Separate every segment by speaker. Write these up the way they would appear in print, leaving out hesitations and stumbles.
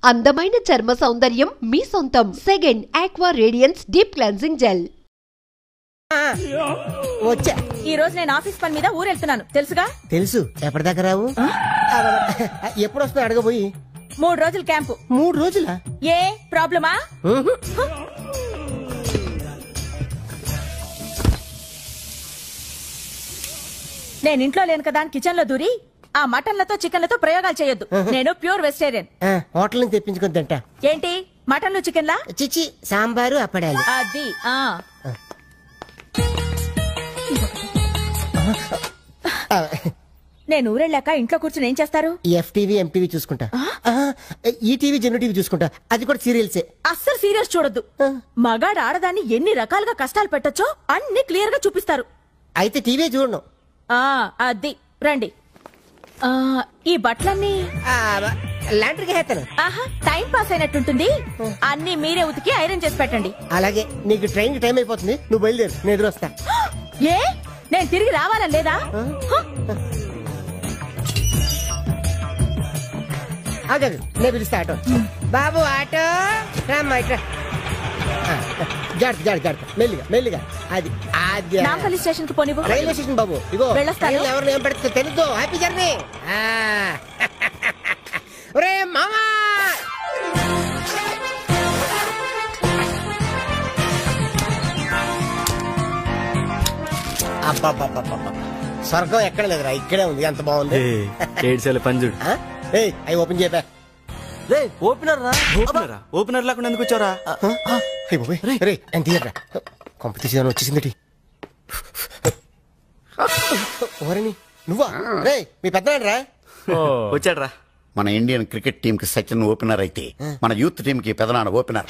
Speaker 1: అందమైన చర్మ సౌందర్యం మీ సొంతం. Second aqua radiance deep cleansing gel.
Speaker 2: వచ్చా.
Speaker 3: ఈ రోజు నేను ఆఫీస్ పని మీద ఊరెళ్తున్నాను తెలుసుగా?
Speaker 2: తెలుసు. ఎప్పటిదాకా రావు? ఎప్పుడు వస్తా అడగబోయి.
Speaker 3: 3 రోజులు క్యాంపు.
Speaker 2: 3 రోజులా?
Speaker 3: ఏ ప్రాబ్లమా? నేను ఇంట్లో లేను కదా కిచెన్ లో దూరి ఆ మటన్లతో చికెన్లతో ప్రయోగాలు చేయొద్దు. నేను ప్యూర్ వెజిటేరియన్.
Speaker 2: హోటల్ నుంచి తెప్పించుకుందంట.
Speaker 3: ఏంటి మటన్లు చికెన్లా?
Speaker 2: చిచి సాంబారు అప్పడాలి.
Speaker 3: అది నేను ఊరెళ్ళాక ఇంట్లో కూర్చుని ఏం చేస్తారు?
Speaker 2: ఎఫ్టీవీ ఎంటీవీ చూసుకుంటా. ఈటీవీ జెన్యూ టీవీ చూసుకుంటా. అది కూడా సీరియల్సే.
Speaker 3: అస్సలు సీరియల్స్ చూడొద్దు. మగాడు ఆడదాన్ని ఎన్ని రకాలుగా కష్టాలు పెట్టొచ్చో అన్ని క్లియర్ గా చూపిస్తారు.
Speaker 2: అయితే టీవీ చూడను.
Speaker 3: అది రండి. ఈ బట్టలన్నీ
Speaker 2: లాండ్రీకి హేతను.
Speaker 3: Time pass అయినట్టుంటుంది. అన్ని మీరే ఉతికి ఐరన్ చేసి పెట్టండి.
Speaker 2: అలాగే. నీకు ట్రైన్ కి టైం అయిపోతుంది. నువ్వు బయలుదేరు, నేను ఎదురొస్తా.
Speaker 3: ఏ నేను తిరిగి రావాలా లేదా?
Speaker 2: నేను పిలుస్తా ఆటో. బాబు ఆటో రామ్మా ఇట్లా. జాగ్రత్త మెల్లిగా మెల్లిగా. అది అది
Speaker 3: నాంపల్లి స్టేషన్ కి పోనివ్వు.
Speaker 2: రైల్వే స్టేషన్ బాబు. ఇగో ఎవరిని ఏం పెడితే తెలుసు. Happy journey. ఒరే మామా, అబ్బా స్వర్గం ఎక్కడ లేదురా, ఇక్కడే ఉంది. ఎంత బాగుంది.
Speaker 4: పంజుడు
Speaker 2: అవి ఓపెన్ చేయబా.
Speaker 4: ఓపెనర్ లేకుండా ఎందుకు వచ్చారా?
Speaker 2: కాంపిటీషన్ వచ్చేసింది. ఓరని నువ్వా? రే మీ పెద్దనాడు రా.
Speaker 4: వచ్చాడ్రా.
Speaker 5: మన ఇండియన్ క్రికెట్ టీమ్ కి సచిన్ ఓపెనర్ అయితే మన యూత్ టీమ్ కి పెదనాన్న ఓపెనర్.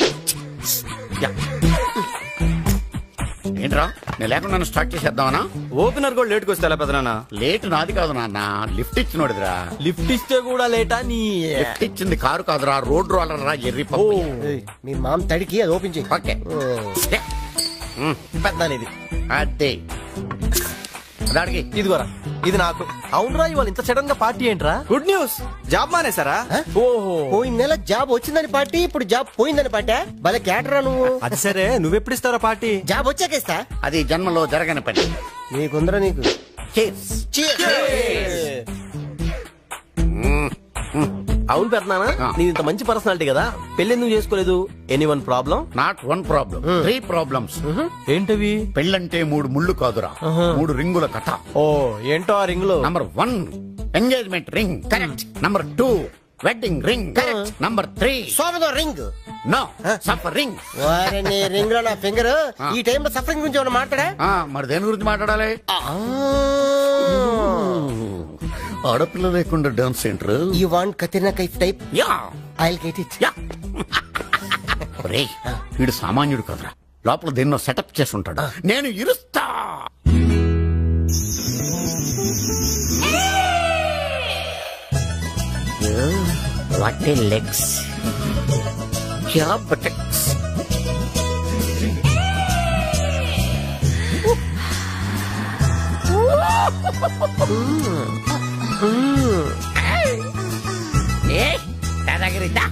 Speaker 5: ఏంట్రా నేను లేకుండా స్టార్ట్ చేసేద్దామనా?
Speaker 4: ఓపెనర్ కూడా లేట్కి వస్తా పెదనాన్న.
Speaker 5: లేట్ నాది కాదు నాన్న, లిఫ్ట్ ఇచ్చినోడిదిరా.
Speaker 4: లిఫ్ట్ ఇస్తే కూడా లేటా? నీ
Speaker 5: లిఫ్ట్ ఇచ్చింది కారు కాదురా, రోడ్ రోలర్ రా. ఎర్రి
Speaker 2: మీ మామ తడికి అది ఓపెన్ చేయి.
Speaker 5: ఓకే
Speaker 4: పెద్దనిది.
Speaker 5: అదే అడిగి
Speaker 4: ఇదిగోరా, ఇది నాకు. అవునరా, ఇవాళ ఇంత సడన్ గా పార్టీ ఏంట్రా? గుడ్ న్యూస్, జాబ్ మానేసారా?
Speaker 2: ఓహో, పోయిన నెల జాబ్ వచ్చిందని పార్టీ, ఇప్పుడు జాబ్ పోయిందని పార్టీ. భలే క్యాటరా నువ్వు.
Speaker 4: అది సరే, నువ్వెప్పుడు ఇస్తారా పార్టీ?
Speaker 2: జాబ్ వచ్చాకేస్తా.
Speaker 5: అది జన్మలో జరగని పని.
Speaker 2: నీకుందరా నీకు.
Speaker 4: అవును పెద్దనాన్న, నీది ఇంత మంచి పర్సనాలిటీ కదా, పెళ్లి ఎందుకు చేసుకోలేదు? Anyone problem?
Speaker 5: Not 1 problem, 3 problems.
Speaker 4: ఏంటవి?
Speaker 5: పెళ్ళంటే 3 ముళ్ళు కాదురా, 3 రింగుల కథ.
Speaker 4: ఓ ఏంటో ఆ రింగులు?
Speaker 5: Number 1 engagement ring, correct. Number 2 wedding ring, correct. Number 3
Speaker 2: సోమదో రింగ్.
Speaker 5: No, suffering.
Speaker 2: వారిని రింగ్ లో నా ఫింగర్. ఈ టైంలో సఫరింగ్ గురించి ఏమైనా మాట్లాడా?
Speaker 5: మరి దేని గురించి మాట్లాడాలి? ఆడపిల్ల లేకుండా dance centre.
Speaker 2: You want Katrina Kaif type?
Speaker 5: Yeah,
Speaker 2: I'll get it.
Speaker 5: Yeah. రేయ్, వీడు సామాన్యుడు కదరా, లోపల దేన్నో సెటప్ చేసి ఉంటాడు. నేను ఇరుస్తా. వాట్ ఏ లెగ్స్, క్యా బటక్స్. దాదాగిరిద్దా.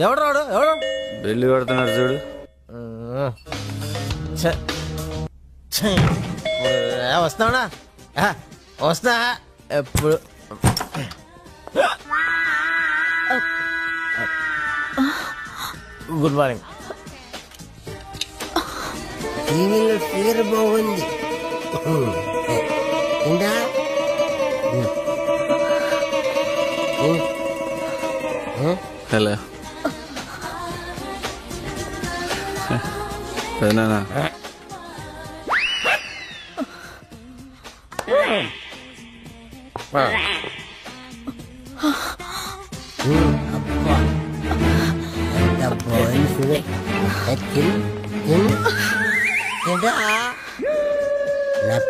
Speaker 2: ఎవడు
Speaker 4: బెల్లి కొడుతున్నాడు చూడు.
Speaker 2: వస్తావునా? వస్తా. ఎప్పుడు గుడ్ మార్నింగ్. టీవీలో ఫిగర్ బాగుంది.
Speaker 4: హలో
Speaker 2: నా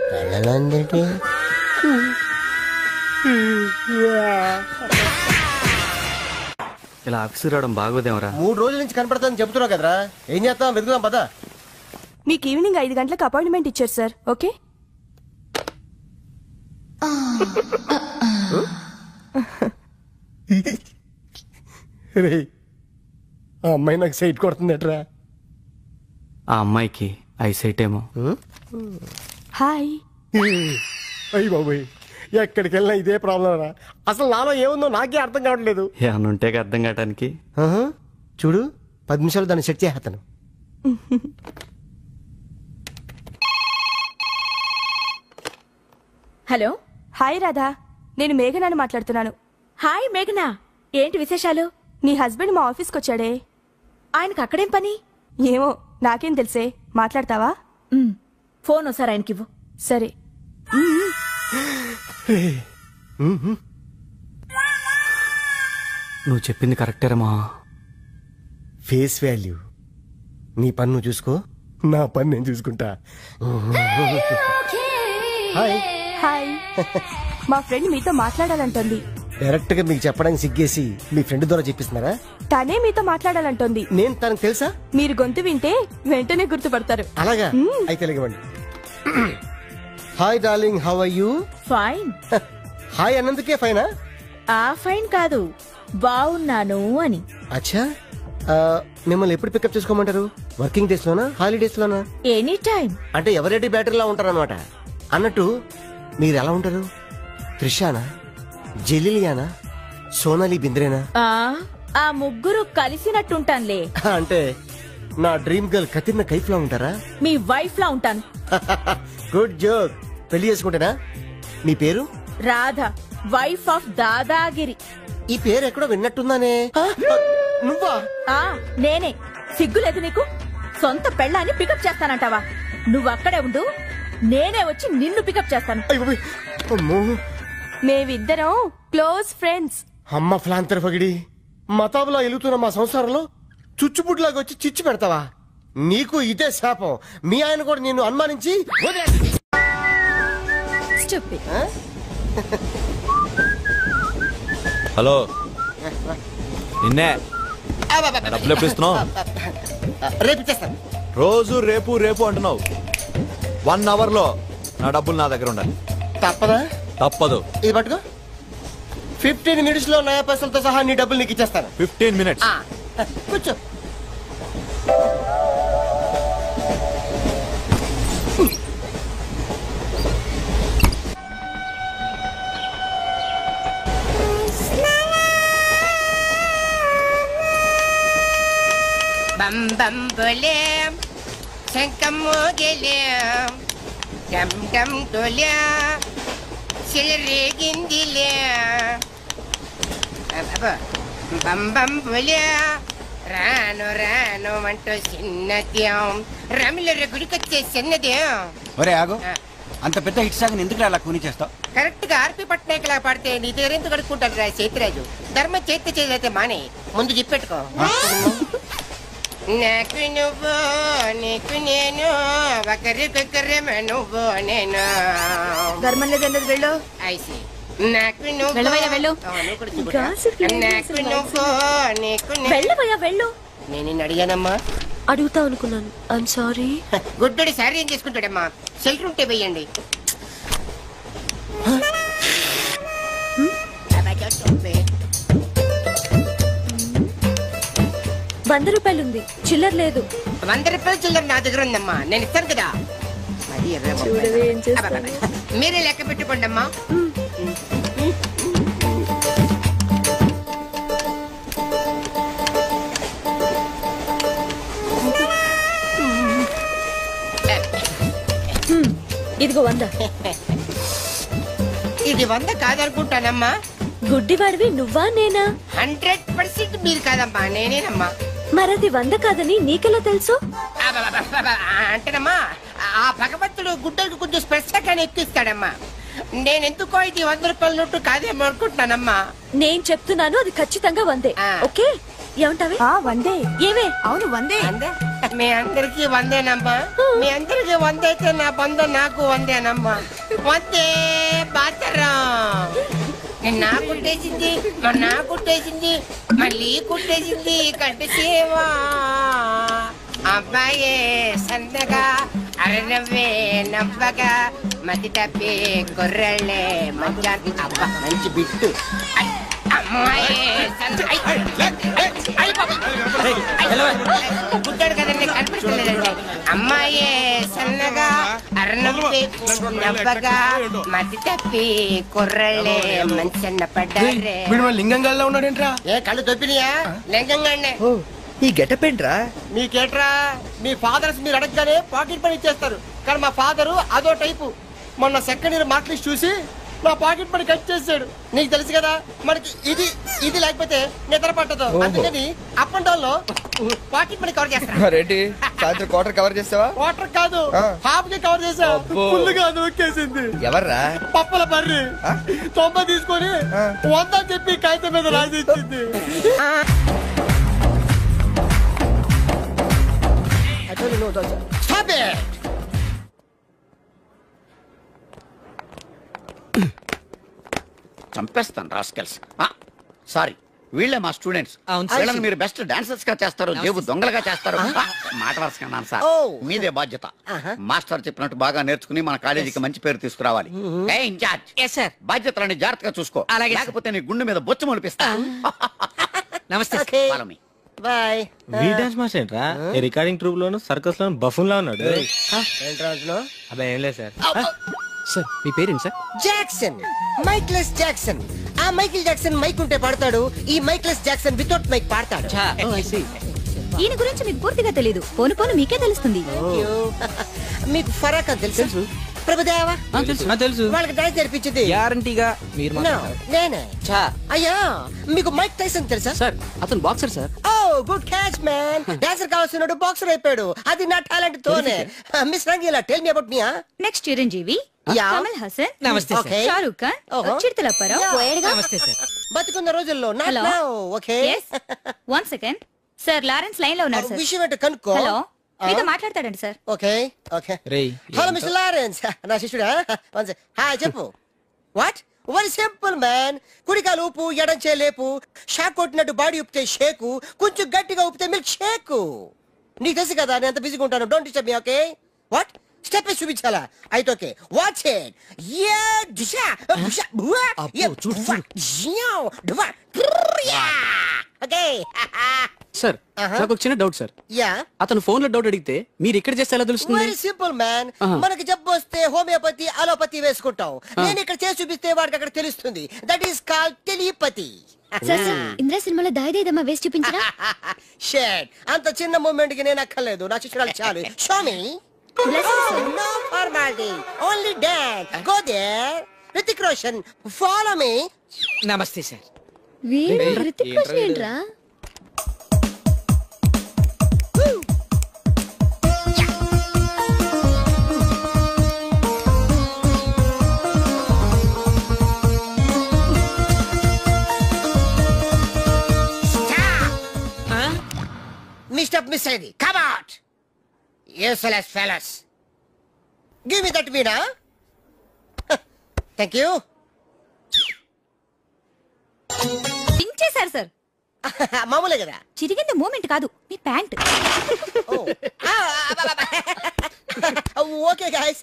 Speaker 2: పిల్లలందరికీ
Speaker 6: ఇలా ఆఫీస్కి రావడం బాగోదేమరా?
Speaker 2: 3 రోజుల నుంచి కనపడతానని చెబుతున్నావు కదరా, ఏం చేస్తాం, వెతుకుదాం పదా.
Speaker 7: మీకు ఈవినింగ్ 5 గంటలకు అపాయింట్మెంట్ ఇచ్చారు సార్. ఓకే
Speaker 2: ఆ అమ్మాయి నాకు సైట్ కొడుతుందట్రా.
Speaker 6: ఆ అమ్మాయికి ఐసైట్ ఏమో.
Speaker 7: హాయ్.
Speaker 2: అయ్యి బాబోయ్, ఎక్కడికి వెళ్ళినా ఇదే ప్రాబ్లం రా. అసలు నాలో ఏముందో నాకే అర్థం కావట్లేదు.
Speaker 6: ఏమన్నా ఉంటే అర్థం కావటానికి.
Speaker 2: చూడు 10 నిమిషాలు దాన్ని సెట్ చేస్తాను.
Speaker 3: హలో.
Speaker 7: హాయ్ రాధా, నేను మేఘనాని మాట్లాడుతున్నాను.
Speaker 3: హాయ్ మేఘనా, ఏంటి విశేషాలు?
Speaker 7: నీ హస్బెండ్ మా ఆఫీస్కి వచ్చాడే.
Speaker 3: ఆయనకు అక్కడేం పని?
Speaker 7: ఏమో నాకేం తెలుసే. మాట్లాడతావా?
Speaker 3: ఫోన్ ఒకసారి ఆయనకివ్వు.
Speaker 7: సరే.
Speaker 6: నువ్వు చెప్పింది కరెక్టేరమ్మా.
Speaker 2: Face value. నీ పని నువ్వు చూసుకో, నా పని నేను చూసుకుంటా. హాయ్.
Speaker 7: హాయ్. మా ఫ్రెండ్ మీతో మాట్లాడాలంటోంది.
Speaker 2: డైరెక్ట్ గా మీకు చెప్పడానికి సిగ్గేసి మీ ఫ్రెండ్ ద్వారా చెప్పిస్తున్నారా?
Speaker 7: తనే మీతో మాట్లాడాలంటోంది.
Speaker 2: నేను తనకు తెలుసా?
Speaker 7: మీరు గొంతు వింటే వెంటనే గుర్తుపడతారు.
Speaker 2: అలాగా? అయితే ఇవ్వండి. Hi darling, how are you?
Speaker 3: Fine.
Speaker 2: Hi అన్నందుకే ఫైనా?
Speaker 3: ఫైన్ కాదు, బాగున్నాను అని.
Speaker 2: అచ్చా, మిమ్మల్ని ఎప్పుడు పికప్ చేసుకోమంటారు? వర్కింగ్ డేస్ లోనా, హాలిడేస్ లోనా?
Speaker 3: Any time.
Speaker 2: అంటే ఎవరెడీ బ్యాటరీలా ఉంటారు అనమాట. అన్నట్టు మీరు ఎలా ఉంటారు? త్రిషానా, జెలిలియానా, సోనాలి బింద్రేనా?
Speaker 3: ఆ ముగ్గురు కలిసినట్టుంటానులే.
Speaker 2: అంటే నా డ్రీమ్ గర్ల్ కతిర్న కైఫ్ లా ఉంటారా?
Speaker 3: మీ వైఫ్ లా ఉంటాను.
Speaker 2: Good joke. పెళ్లి చేసుకుంటేనా? మీ పేరు?
Speaker 3: Radha, wife of dadagiri.
Speaker 2: ఈ పేరు ఎక్కడో విన్నట్టుందానే. నువ్వా?
Speaker 3: నేనే. సిగ్గులేదు నీకు? సొంత పెళ్ళాన్ని పికప్ చేస్తానంటావా? నువ్వు అక్కడే ఉండు, నేనే వచ్చి నిన్ను పికప్ చేస్తాను.
Speaker 7: మేమిద్దరం క్లోజ్ ఫ్రెండ్స్.
Speaker 2: అమ్మ ఫ్లాంతర్ పగిడి, మతాబులా ఎలుగుతున్న మా సంసారంలో చుచ్చుపుట్లాగా వచ్చి చిచ్చు పెడతావా? నీకు ఇదే శాపం. మీ ఆయన కూడా నిన్ను అనుమానించి
Speaker 8: హలో, నిన్నే డబ్బులు ఎప్పుడు ఇస్తున్నావు?
Speaker 2: రేపు ఇచ్చేస్తాను.
Speaker 8: రోజు రేపు రేపు అంటున్నావు. 1 అవర్ లో నా డబ్బులు నా దగ్గర ఉండాలి.
Speaker 2: తప్పదా?
Speaker 8: తప్పదు.
Speaker 2: ఇది పట్టుకో. 15 మినిట్స్ లో నయా పైసలతో సహా నీ డబ్బులు నీకు ఇచ్చేస్తాను.
Speaker 8: 15 మినిట్స్.
Speaker 2: కూర్చో.
Speaker 9: బం బం బోలేం శంఖం మోగేలేం డమ్ డమ్ డోలే సిలరేగిందిలే బం బం బోలే రాను రాను అంటూ చిన్నదేం రమిల గుడికొచ్చే చిన్నదేం.
Speaker 10: ఒరే ఆగు, అంత పెద్ద హిట్ సాగ్ ఎందుకు అలా కూని చేస్తావు?
Speaker 9: కరెక్ట్ గా ఆర్పి పట్నాయక్ లా పాడితే నీ దగ్గర ఎందుకు కడుక్కుంటారు రా సేతిరాజు? ధర్మ చేతి చేదైతే మానే, ముందు చెప్పెట్టుకో. నాకు నువ్వు నీకు నేను ఒకరికొకరేమో నువ్వు నేను.
Speaker 3: ధర్మం లేదన్నది వెళ్ళు.
Speaker 9: ఐసి నాకు నువ్వు
Speaker 3: వెళ్ళవయ్యా వెళ్ళు.
Speaker 9: నాకు నువ్వు నీకు
Speaker 3: వెళ్ళవయ్యా వెళ్ళు.
Speaker 9: నేను నిన్ను అడిగానమ్మా.
Speaker 7: అడుగుతా అనుకున్నాను. I'm sorry.
Speaker 9: గుడ్డోడి సారీ ఏం చేసుకుంటాడమ్మా? షెల్టర్ ఉంటే వెయ్యండి.
Speaker 7: ₹100 ఉంది, చిల్లర లేదు.
Speaker 9: ₹100 చిల్లర నా దగ్గర ఉందమ్మా, నేను ఇస్తాను కదా. మీరే లెక్క పెట్టుకోండి అమ్మా.
Speaker 7: ఇదిగో 100.
Speaker 9: ఇది 100 కాదనుకుంటానమ్మా.
Speaker 7: గుడ్డివాడివి నువ్వా నేనా?
Speaker 9: 100% మీరు కాదమ్మా, నేనేనమ్మా.
Speaker 7: మరది 100 కాదని నీకెలా తెలుసు?
Speaker 9: అంటేనమ్మా, ఆ భగవంతుడు గుడ్డలకు కొంచెం స్పెషల్ గానే ఎక్కిస్తాడమ్మా. నేను ఎందుకో ఇది 100 రూపాయల నోటు కాదేమో అనుకుంటున్నానమ్మా.
Speaker 3: నేను చెప్తున్నాను అది ఖచ్చితంగా 100. ఓకే ఏమంటావే?
Speaker 7: 100.
Speaker 3: ఏవే?
Speaker 7: అవును 100.
Speaker 9: మీ అందరికి 100నమ్మా. మీ అందరికి 100 అయితే నా బంధం నాకు 100నమ్మా. 100 బాతరం. నేను నా కుట్టేసింది, నా కుట్టేసింది, మళ్ళీ కుట్టేసింది కంటి సేవా. అబ్బాయే సన్నగా అరనవ్వే నవ్వగా మతి తప్పి కుర్రళ్ళే మంచి అబ్బా మంచి బిట్టు. గుడ్డాడు కదండి కనిపించలేదండి. అమ్మాయే సన్నగా అరనవ్వే నవ్వగా మతి తప్పి కుర్రళ్ళే మంచి అన్న పడ్డారే.
Speaker 2: లింగంగా ఉన్నాడేంట్రా?
Speaker 9: ఏ కళ్ళు తొప్పినాయా? లింగంగానే.
Speaker 4: ఈ గెటప్ ఏంట్రా?
Speaker 2: మీకేట్రా? మీ ఫాదర్స్ మీరు అడగగానే పాకెట్ పని ఇచ్చేస్తారు, కానీ మా ఫాదరు అదో టైపు. మొన్న సెకండ్ ఇయర్ మార్క్ లిస్ట్ చూసి నా పాకెట్ పని కట్ చేసాడు. నీకు తెలుసు కదా మనకి ఇది ఇది లేకపోతే నిద్ర పట్టదు. అందుకని అప్ అండ్ డౌన్ లో పాకెట్ మనీ కవర్ చేస్తా.
Speaker 4: రెడ్డి సాయంత్రం క్వార్టర్ కవర్ చేస్తావా?
Speaker 2: వాటర్ కాదు, హాఫ్ కి కవర్ చేసా. ఫుల్గా నొక్కేసింది.
Speaker 4: ఎవర్రా?
Speaker 2: పప్పుల బర్రి 90 తీసుకొని 100 అని చెప్పి కాగితం మీద రాసి ఇచ్చింది. Stop it!
Speaker 5: చంపేస్తాను రాస్కెల్స్. సారీ, వీళ్ళే మా స్టూడెంట్స్. వీళ్ళని మీరు బెస్ట్ డాన్సర్స్ గా చేస్తారు, జేబు దొంగలుగా చేస్తారు. మాట వరుసకున్నాను సార్, మీదే బాధ్యత. మాస్టర్ చెప్పినట్టు బాగా నేర్చుకుని మన కాలేజీకి మంచి పేరు తీసుకురావాలి. ఏ ఇన్ఛార్జ్, బాధ్యతలని జాగ్రత్తగా చూసుకో, లేకపోతే నీ గుండె మీద బొచ్చు మొలిపిస్తా.
Speaker 10: నమస్తే.
Speaker 2: బాయ్.
Speaker 6: డాన్స్ మాస్టర్ ఏంట్రా? రికార్డింగ్ ట్రూప్ లోను సర్కస్ లోను బఫూన్ లా ఉన్నాడు. అబ్బా ఏం లేదు సార్.
Speaker 10: సార్ మీ పేరేంటి సార్?
Speaker 9: Jackson, mikeless Jackson. ఆ మైకిల్ జాక్సన్ మైక్ ఉంటే పాడతాడు, ఈ మైక్లెస్ జాక్సన్ వితౌట్ మైక్ పాడతాడు.
Speaker 3: ఈయన గురించి మీకు పూర్తిగా తెలీదు, పోను పోను మీకే తెలుస్తుంది.
Speaker 9: మీకు ఫరాక్ అని తెలుసు? ప్రభుదేవా
Speaker 10: తెలుసు.
Speaker 9: వాళ్ళకి డాన్స్ నేర్పించింది
Speaker 10: గ్యారంటీగా మీరు
Speaker 9: నేనే. అయ్యా మీకు మైక్ టైసన్ తెలుసా?
Speaker 10: సార్ అతను బాక్సర్ సార్.
Speaker 9: ఓ గుడ్ క్యాచ్ మ్యాన్. డాన్సర్ కావాల్సినాడు బాక్సర్ అయిపోయాడు. అది నా టాలెంట్ తోనే. Miss Rangeela tell me about me.
Speaker 3: Next Chiranjeevi, Kamal Haasan,
Speaker 10: నమస్తే సార్.
Speaker 3: షారూక్ ఖాన్, చిరుతల అప్పారావు.
Speaker 10: నమస్తే సార్.
Speaker 9: బతుకున్న రోజుల్లో
Speaker 3: Hello.
Speaker 9: Okay.
Speaker 3: 1 second sir, Lawrence line లో ఉన్నారు సార్.
Speaker 9: విషయం ఏంటో కనుక్కో.
Speaker 3: హలో, మీతో మాట్లాడతాడండి sir.
Speaker 9: Okay okay. Hello mister Lawrence, నా శిష్యుడా? హాయ్ చెప్పు. వాట్? Very simple man. కుడికాలు ఊపు, ఎడం చేలేపు. షాక్ కొట్టినట్టు బాడీ ఊపితే షేకు, కొంచెం గట్టిగా ఊపితే మిల్క్ షేకు. నీకు తెలుసు కదా నేను ఎంత బిజీగా ఉంటాను. Don't disturb me. Okay? What? Step చూపించాలా? అయితే okay, watch it. Okay
Speaker 10: sir నాకు ఒక చిన్న డౌట్ సార్.
Speaker 9: యా,
Speaker 10: అతను ఫోన్ లో డౌట్ అడిగితే మీరు ఇక్కడ చేస్తే ఎలా తెలుస్తుంది?
Speaker 9: Very simple man. మనకి జబ్బు వస్తే హోమియోపతి, అలోపతి వేసుకుంటాం. నేను ఇక్కడ చేసి చూపిస్తే వాడికి అక్కడ తెలుస్తుంది. That is called telepathy.
Speaker 3: Indra సినిమాలో దాయిదేదమ్మా వేసి చూపించరా?
Speaker 9: షేట్, అంత చిన్న మూమెంట్ కి నేను అక్కర్లేదు, నా శిష్యురాలు చాలు. Show me. No formality, only dance. Go there. Hrithik Roshan, follow me.
Speaker 10: నమస్తే సార్.
Speaker 3: రితిక్ రోషన్ ఏంట్రా?
Speaker 9: Mr. Miss Eddie, come out. Useless fellas. Give me that Veena. Thank you.
Speaker 3: పించేశారు సార్.
Speaker 9: మామూలే కదా.
Speaker 3: చిరిగింది మూమెంట్ కాదు, మీ ప్యాంట్.
Speaker 9: ఓకే గైస్,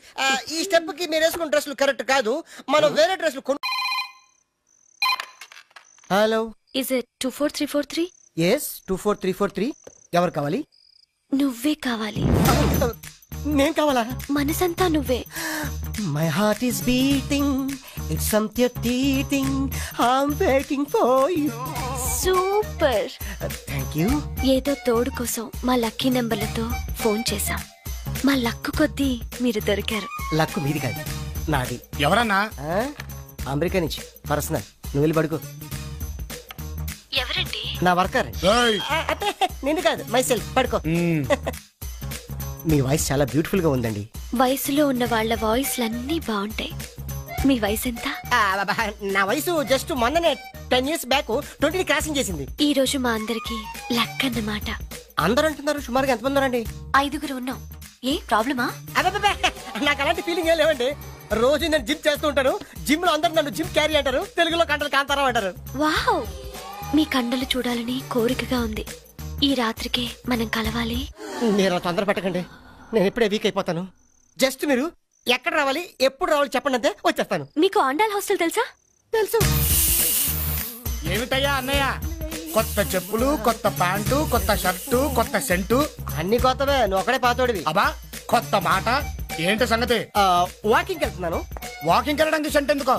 Speaker 9: ఈ step కి మీరు వేసుకున్న డ్రెస్లు కరెక్ట్ కాదు. మనం వేరే డ్రెస్లు హలో,
Speaker 3: ఇస్ ఇట్ 24343?
Speaker 9: yes 24343. ఎవరు కావాలి?
Speaker 3: నువ్వే కావాలి.
Speaker 9: నేను కావాలా?
Speaker 3: మనసంతా నువ్వే.
Speaker 9: My heart is beating, it's something teething, I'm waiting for you.
Speaker 3: Super.
Speaker 9: Thank you.
Speaker 3: ఏదో తోడు కోసం మా లక్కీ నెంబర్లతో ఫోన్ చేశాం. మా లక్కు కొద్దీ మీరు దొరికారు.
Speaker 9: లక్కు మీది కాదు, నాది.
Speaker 10: ఎవరన్నా?
Speaker 9: అమెరికా నుంచి పర్సనల్. నువ్వు వెళ్ళి పడుకో.
Speaker 3: ఎవరండి?
Speaker 9: నా వర్కర్. నిన్ను కాదు, మై సెల్ఫ్. పడుకో. మీ వాయిస్ చాలా బ్యూటిఫుల్ గా ఉందండి.
Speaker 3: వయసులో ఉన్న వాళ్ళ వాయిస్లన్నీ బాగుంటాయి,
Speaker 11: మీ వయసు ఎంత?
Speaker 9: నా వయసు జస్ట్ మొన్ననే 10 years బ్యాక్ 20 క్రాసింగ్ చేసింది.
Speaker 11: ఈ రోజు మా అందరికి లక్ అన్నమాట.
Speaker 9: అందరూ అంటున్నారు, సుమారుగా ఎంతమంది ఉన్నారండి?
Speaker 11: 5 ఉన్నాం. ఏ ప్రాబ్లమా?
Speaker 9: నాకు అలాంటి ఫీలింగ్ ఏం లేవండి. రోజు నేను జిమ్ చేస్తూ ఉంటాను. జిమ్ లో అందరూ నన్ను జిమ్ క్యారీ అంటారు, తెలుగులో కండలు కాంతారావు అంటారు.
Speaker 11: వావ్, మీ కండలు చూడాలని కోరికగా ఉంది. ఈ రాత్రికి మనం కలవాలి.
Speaker 9: మీరు తొందర పెట్టకండి, నేను ఇప్పుడే వీక్ అయిపోతాను. జస్ట్ మీరు ఎక్కడ రావాలి, ఎప్పుడు రావాలి చెప్పండి, అంతే వచ్చేస్తాను.
Speaker 11: మీకు ఆండాల్ హాస్టల్ తెలుసా?
Speaker 9: తెలుసు.
Speaker 2: ఏమిటయ్యా అన్నయ్య, కొత్త చెప్పులు, కొత్త ప్యాంటు, కొత్త షర్టు, కొత్త సెంటు,
Speaker 9: అన్ని కొత్తవే, నువ్వు ఒకడే పాతోడివి.
Speaker 2: అబ్బా కొత్త మాట ఏంటి సంగతి?
Speaker 9: వాకింగ్ వెళ్తున్నాను.
Speaker 2: వాకింగ్ వెళ్ళడానికి సెంట్ ఎందుకో?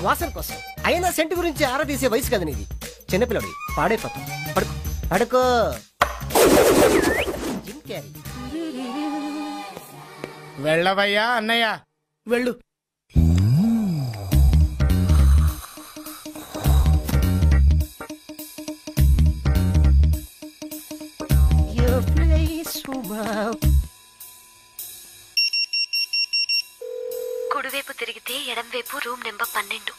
Speaker 9: వాసన కోసం. అయినా సెంటు గురించి ఆరా తీసే వయసు కదా నీది. చిన్నపిల్లడి పాడైపోతాం. పడుకో పడుకో. Jim Carrey.
Speaker 2: వెళ్ళవయ్యా అన్నయ్య, వెళ్ళు.
Speaker 11: కుడివైపు తిరిగితే ఎడంవైపు room number 12.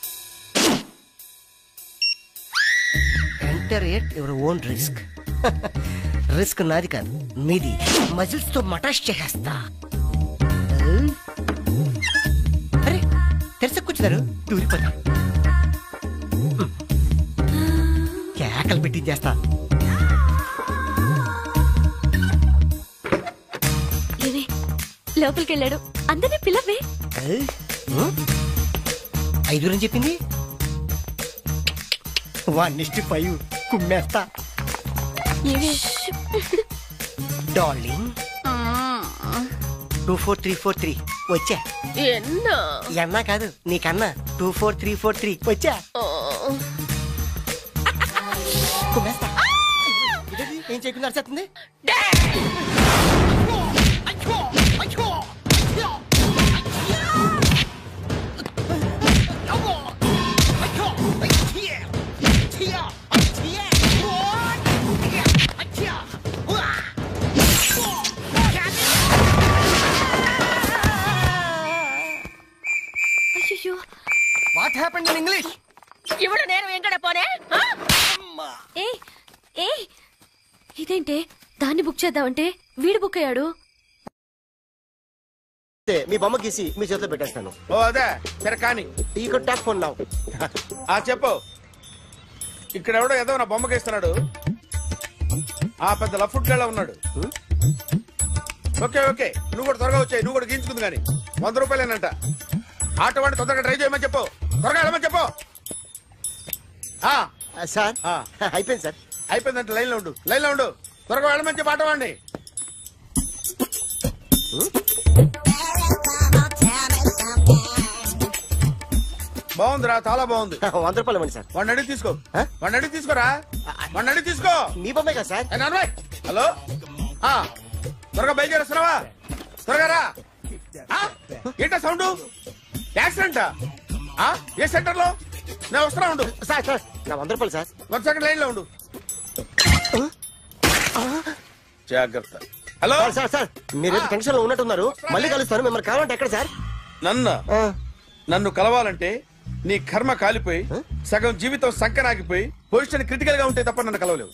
Speaker 9: Enter at your own risk. Risk నాది కాదు, మీది. మజిల్స్ తో మటాష్ చేసేస్తా. అరే తెరస కూర్చున్నారు, దూరిపోతా. కేకలు పెట్టించేస్తా.
Speaker 11: లోపలికి వెళ్ళాడు, అందరినీ పిల్లవే.
Speaker 9: 5 అని చెప్పింది. 1:5 కుమ్మేస్తా. డార్లింగ్ 24343 వచ్చా. ఎన్నా కాదు నీకన్నా 24343 వచ్చా. కుమ్మేస్తా. ఏం చేయకుండా అరిచేస్తుంది.
Speaker 2: What happened in English?
Speaker 3: ఇవిడు నేను ఎంకడ పోనే.
Speaker 11: ఇదేంటే దాన్ని బుక్ చేద్దామంటే వీడు బుక్ అయ్యాడు.
Speaker 9: మీ బొమ్మ గీసి మీ చేతిలో పెట్టేస్తాను.
Speaker 2: ఓ అదే సరే కానీ
Speaker 9: ఈ టాక్ ఫోన్ నావు.
Speaker 2: చెప్పు. ఇక్కడ ఎవడో ఏదో నా బొమ్మ గీస్తున్నాడు. ఆ పెద్ద లఫుట్ గళ్ళ ఉన్నాడు. ఓకే ఓకే, నువ్వు కూడా త్వరగా వచ్చాయి. నువ్వు కూడా గీంచుకుంది కానీ 100 రూపాయలేనంట. ఆటో వాడిని తొందరగా ట్రై చేయమని చెప్పు. త్వరగా వెళ్ళమని చెప్పు.
Speaker 9: సార్ అయిపోయింది సార్.
Speaker 2: అయిపోయిందంటే లైన్లో ఉండు, లైన్లో ఉండు. త్వరగా వెళ్ళమని చెప్పు ఆటో వాడిని. బాగుందిరా, చాలా బాగుంది.
Speaker 9: 100 రూపాయలు ఇవ్వండి సార్.
Speaker 2: వాడిని అడిగి తీసుకో. వాడిని అడిగి తీసుకోరా. వాడిని అడిగి తీసుకో.
Speaker 9: మీ బొమ్మే కదా సార్.
Speaker 2: హలో, త్వరగా బయలుదేరేస్తున్నావా? త్వరగా రా. ఏంటా సౌండ్? యాక్సిడెంటా? ఏ సెంటర్ లో? నేను వస్తున్నా ఉండు.
Speaker 9: సార్ సార్ నా 100 రూపాయలు సార్.
Speaker 2: 1 సెకండ్ లైన్ లో ఉండు. జాగ్రత్త. హలో
Speaker 9: సార్ సార్ మీరు టెన్షన్ లో ఉన్నట్టున్నారు. మళ్ళీ కలుస్తాను. మిమ్మల్ని కావాలంటే ఎక్కడ సార్?
Speaker 2: నన్ను కలవాలంటే నీ కర్మ కాలిపోయి సగం జీవితం సంకనాగిపోయి పొజిషన్ క్రిటికల్ గా ఉంటే తప్ప నన్ను కలవలేవు.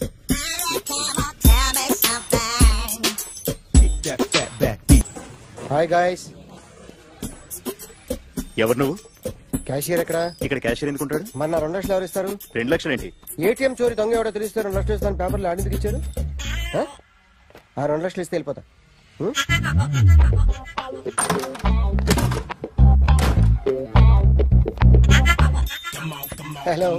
Speaker 9: Hi guys.
Speaker 12: ఎవరు నువ్వు?
Speaker 9: క్యాషియర్ ఎక్కడ?
Speaker 12: ఇక్కడ క్యాషియర్ ఎందుకుంటాడు?
Speaker 9: మన 2 లక్షలు ఎవరు ఇస్తారు?
Speaker 12: 2 లక్షలు ఏంటి?
Speaker 9: ఏటీఎం చోరీ దొంగ ఎవడో తెలిస్తే 2 లక్షలు ఇస్తాను పేపర్లు ఆడిందుకు ఇచ్చారు. ఆ 2 లక్షలు ఇస్తే వెళ్ళిపోతా. హలో.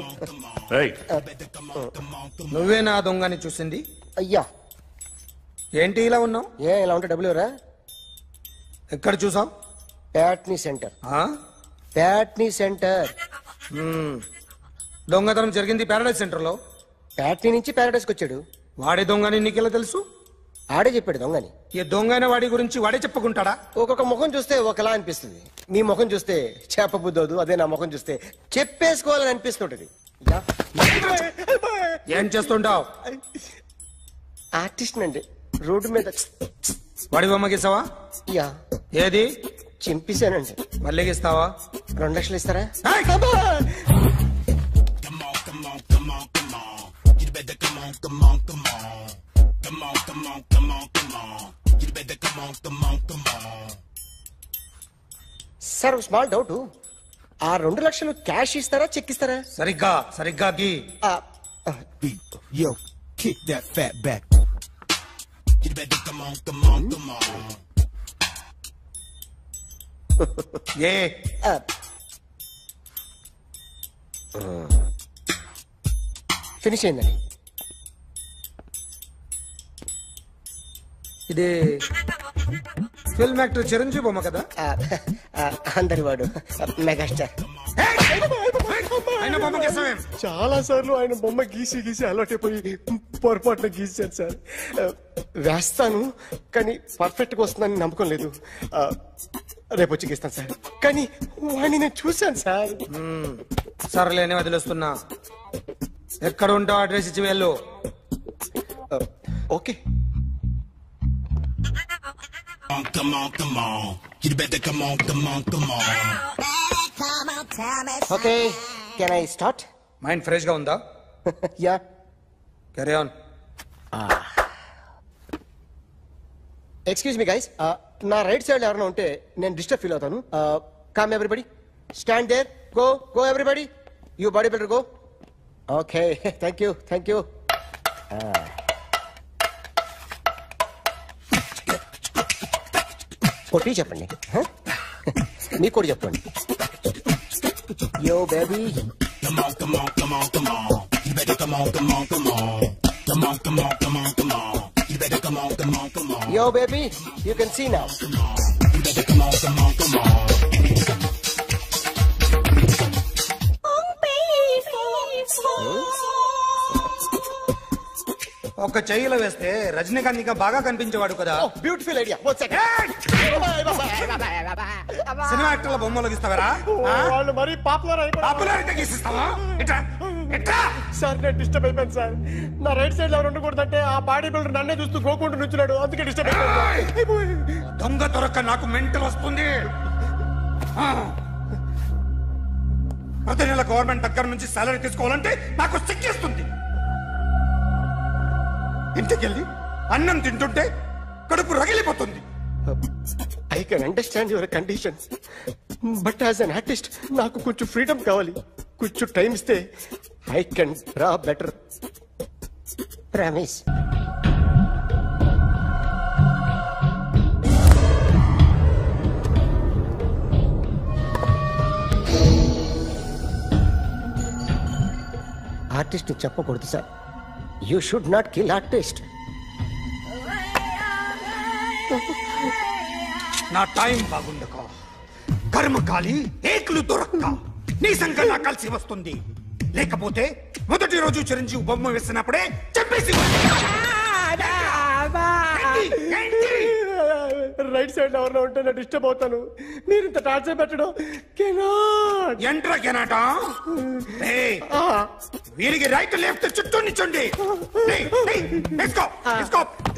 Speaker 2: నువ్వే నా దొంగని చూసింది?
Speaker 9: అయ్యా
Speaker 2: ఏంటి ఇలా ఉన్నావు?
Speaker 9: ఇలా ఉంటే డబ్బులు ఎవరా?
Speaker 2: ఎక్కడ చూసావు?
Speaker 9: ప్యాట్నీ సెంటర్. ప్యాట్నీ సెంటర్.
Speaker 2: దొంగతనం జరిగింది ప్యారడైజ్ సెంటర్ లో.
Speaker 9: ప్యాట్నీ నుంచి ప్యారడైజ్ కి వచ్చాడు.
Speaker 2: వాడే దొంగని నీకెలా తెలుసు?
Speaker 9: ఆడే చెప్పాడు దొంగని.
Speaker 2: ఈ దొంగైన వాడి గురించి వాడే చెప్పుకుంటాడా?
Speaker 9: ఒక్కొక్క ముఖం చూస్తే ఒకలా అనిపిస్తుంది. మీ ముఖం చూస్తే చెప్పబుద్దోదు, అదే నా ముఖం చూస్తే చెప్పేసుకోవాలని అనిపిస్తుంటది.
Speaker 2: ఏం చేస్తుంటావు?
Speaker 9: ఆర్టిస్ట్ అండి. రోడ్డు మీద
Speaker 2: వాడి బొమ్మ గీసావా?
Speaker 9: యా.
Speaker 2: ఏది?
Speaker 9: చింపేశానండి.
Speaker 12: మళ్ళీ ఇస్తావా?
Speaker 9: 2 లక్షలు ఇస్తారా? సార్ స్మాల్ డౌట్, ఆ 2 లక్షలు క్యాష్ ఇస్తారా చెక్ ఇస్తారా?
Speaker 12: సరిగ్గా గీ.
Speaker 13: Yo, kick that fat back. You better come on.
Speaker 12: A
Speaker 9: finish అయిందండి.
Speaker 12: ఇది ఫిల్మ్ యాక్టర్ చిరంజీవి బొమ్మ కదా?
Speaker 9: అందరి వాడు మెగాస్టార్.
Speaker 2: చాలా సార్లు ఆయన బొమ్మ గీసి అలవాటైపోయి పొరపాటున గీసాను సార్. వేస్తాను కానీ పర్ఫెక్ట్ గా వస్తుందని నమ్మకం లేదు. రేపు వచ్చి గీస్తాను సార్. కానీ వాడిని నేను చూశాను సార్.
Speaker 12: సర్లేని వదిలేస్తున్నా. ఎక్కడ ఉంటావు అడ్రస్ ఇచ్చి వెళ్ళు.
Speaker 9: Okay.
Speaker 13: Come on. You better come on.
Speaker 9: Okay, can I start?
Speaker 12: Mind fresh గా ఉందా?
Speaker 9: Yeah,
Speaker 12: carry on.
Speaker 9: Excuse me guys, నా రైట్ సైడ్ ఎవరైనా ఉంటే నేను డిస్టర్బ్ ఫీల్ అవుతాను. Come everybody, stand there, go everybody, you body builder go. Okay, thank you. కొట్టి చెప్పండి, మీకు కూడా చెప్పండి. Yo baby,
Speaker 13: Come on. You better come on. You better come on.
Speaker 9: yo baby, you can see now.
Speaker 13: You better come on.
Speaker 12: ఒక చెయ్యిలో వేస్తే రజనీకాంత్ ఇంకా బాగా కనిపించేవాడు కదా.
Speaker 9: Beautiful idea.
Speaker 12: సినిమా యాక్టర్ల బొమ్మలు గీస్తావరా?
Speaker 2: వాళ్ళు మరీ
Speaker 12: పాపులారిటీ గీసిస్తావా?
Speaker 2: సార్ నేను డిస్టర్బ్ అయిపోయాను సార్. నా రైట్ సైడ్ ఎవరు ఉండకూడదంటే ఆ బాడీ బిల్డర్ నన్నే చూస్తూ గోకుంటూ నుంచున్నాడు, అందుకే డిస్టర్బ్ అయిపోయాను.
Speaker 12: దొంగ దొరక్క నాకు మెంటల్ వస్తుంది. ప్రతి నెల గవర్నమెంట్ దగ్గర నుంచి సాలరీ తీసుకోవాలంటే నాకు సిగ్గేస్తుంది. ఇంటికెళ్ళి అన్నం తింటుంటే కడుపు రగిలిపోతుంది.
Speaker 2: I can understand your conditions, but as an artist నాకు కొంచెం ఫ్రీడమ్ కావాలి. కొంచెం టైం ఇస్తే I can draw better.
Speaker 9: Promise. Artist చెప్పకూడదు sir. You should not kill artist.
Speaker 12: నా టైం బాగుండక కర్మకాలి ఏకులు దొరక్క నీ సంఖ్య నా కలిసి వస్తుంది. లేకపోతే మొదటి రోజు చిరంజీవి బొమ్మ వేసినప్పుడే చెప్పేసి
Speaker 2: రైట్ సైడ్ ఎవరైనా ఉంటే నేను డిస్టర్బ్ అవుతాను. మీరు ఇంత టార్చర్ పెట్టడం
Speaker 12: ఎంట్రా కెనాట. వీరికి రైట్ లెఫ్ట్ చుట్టూ నిచ్చండి.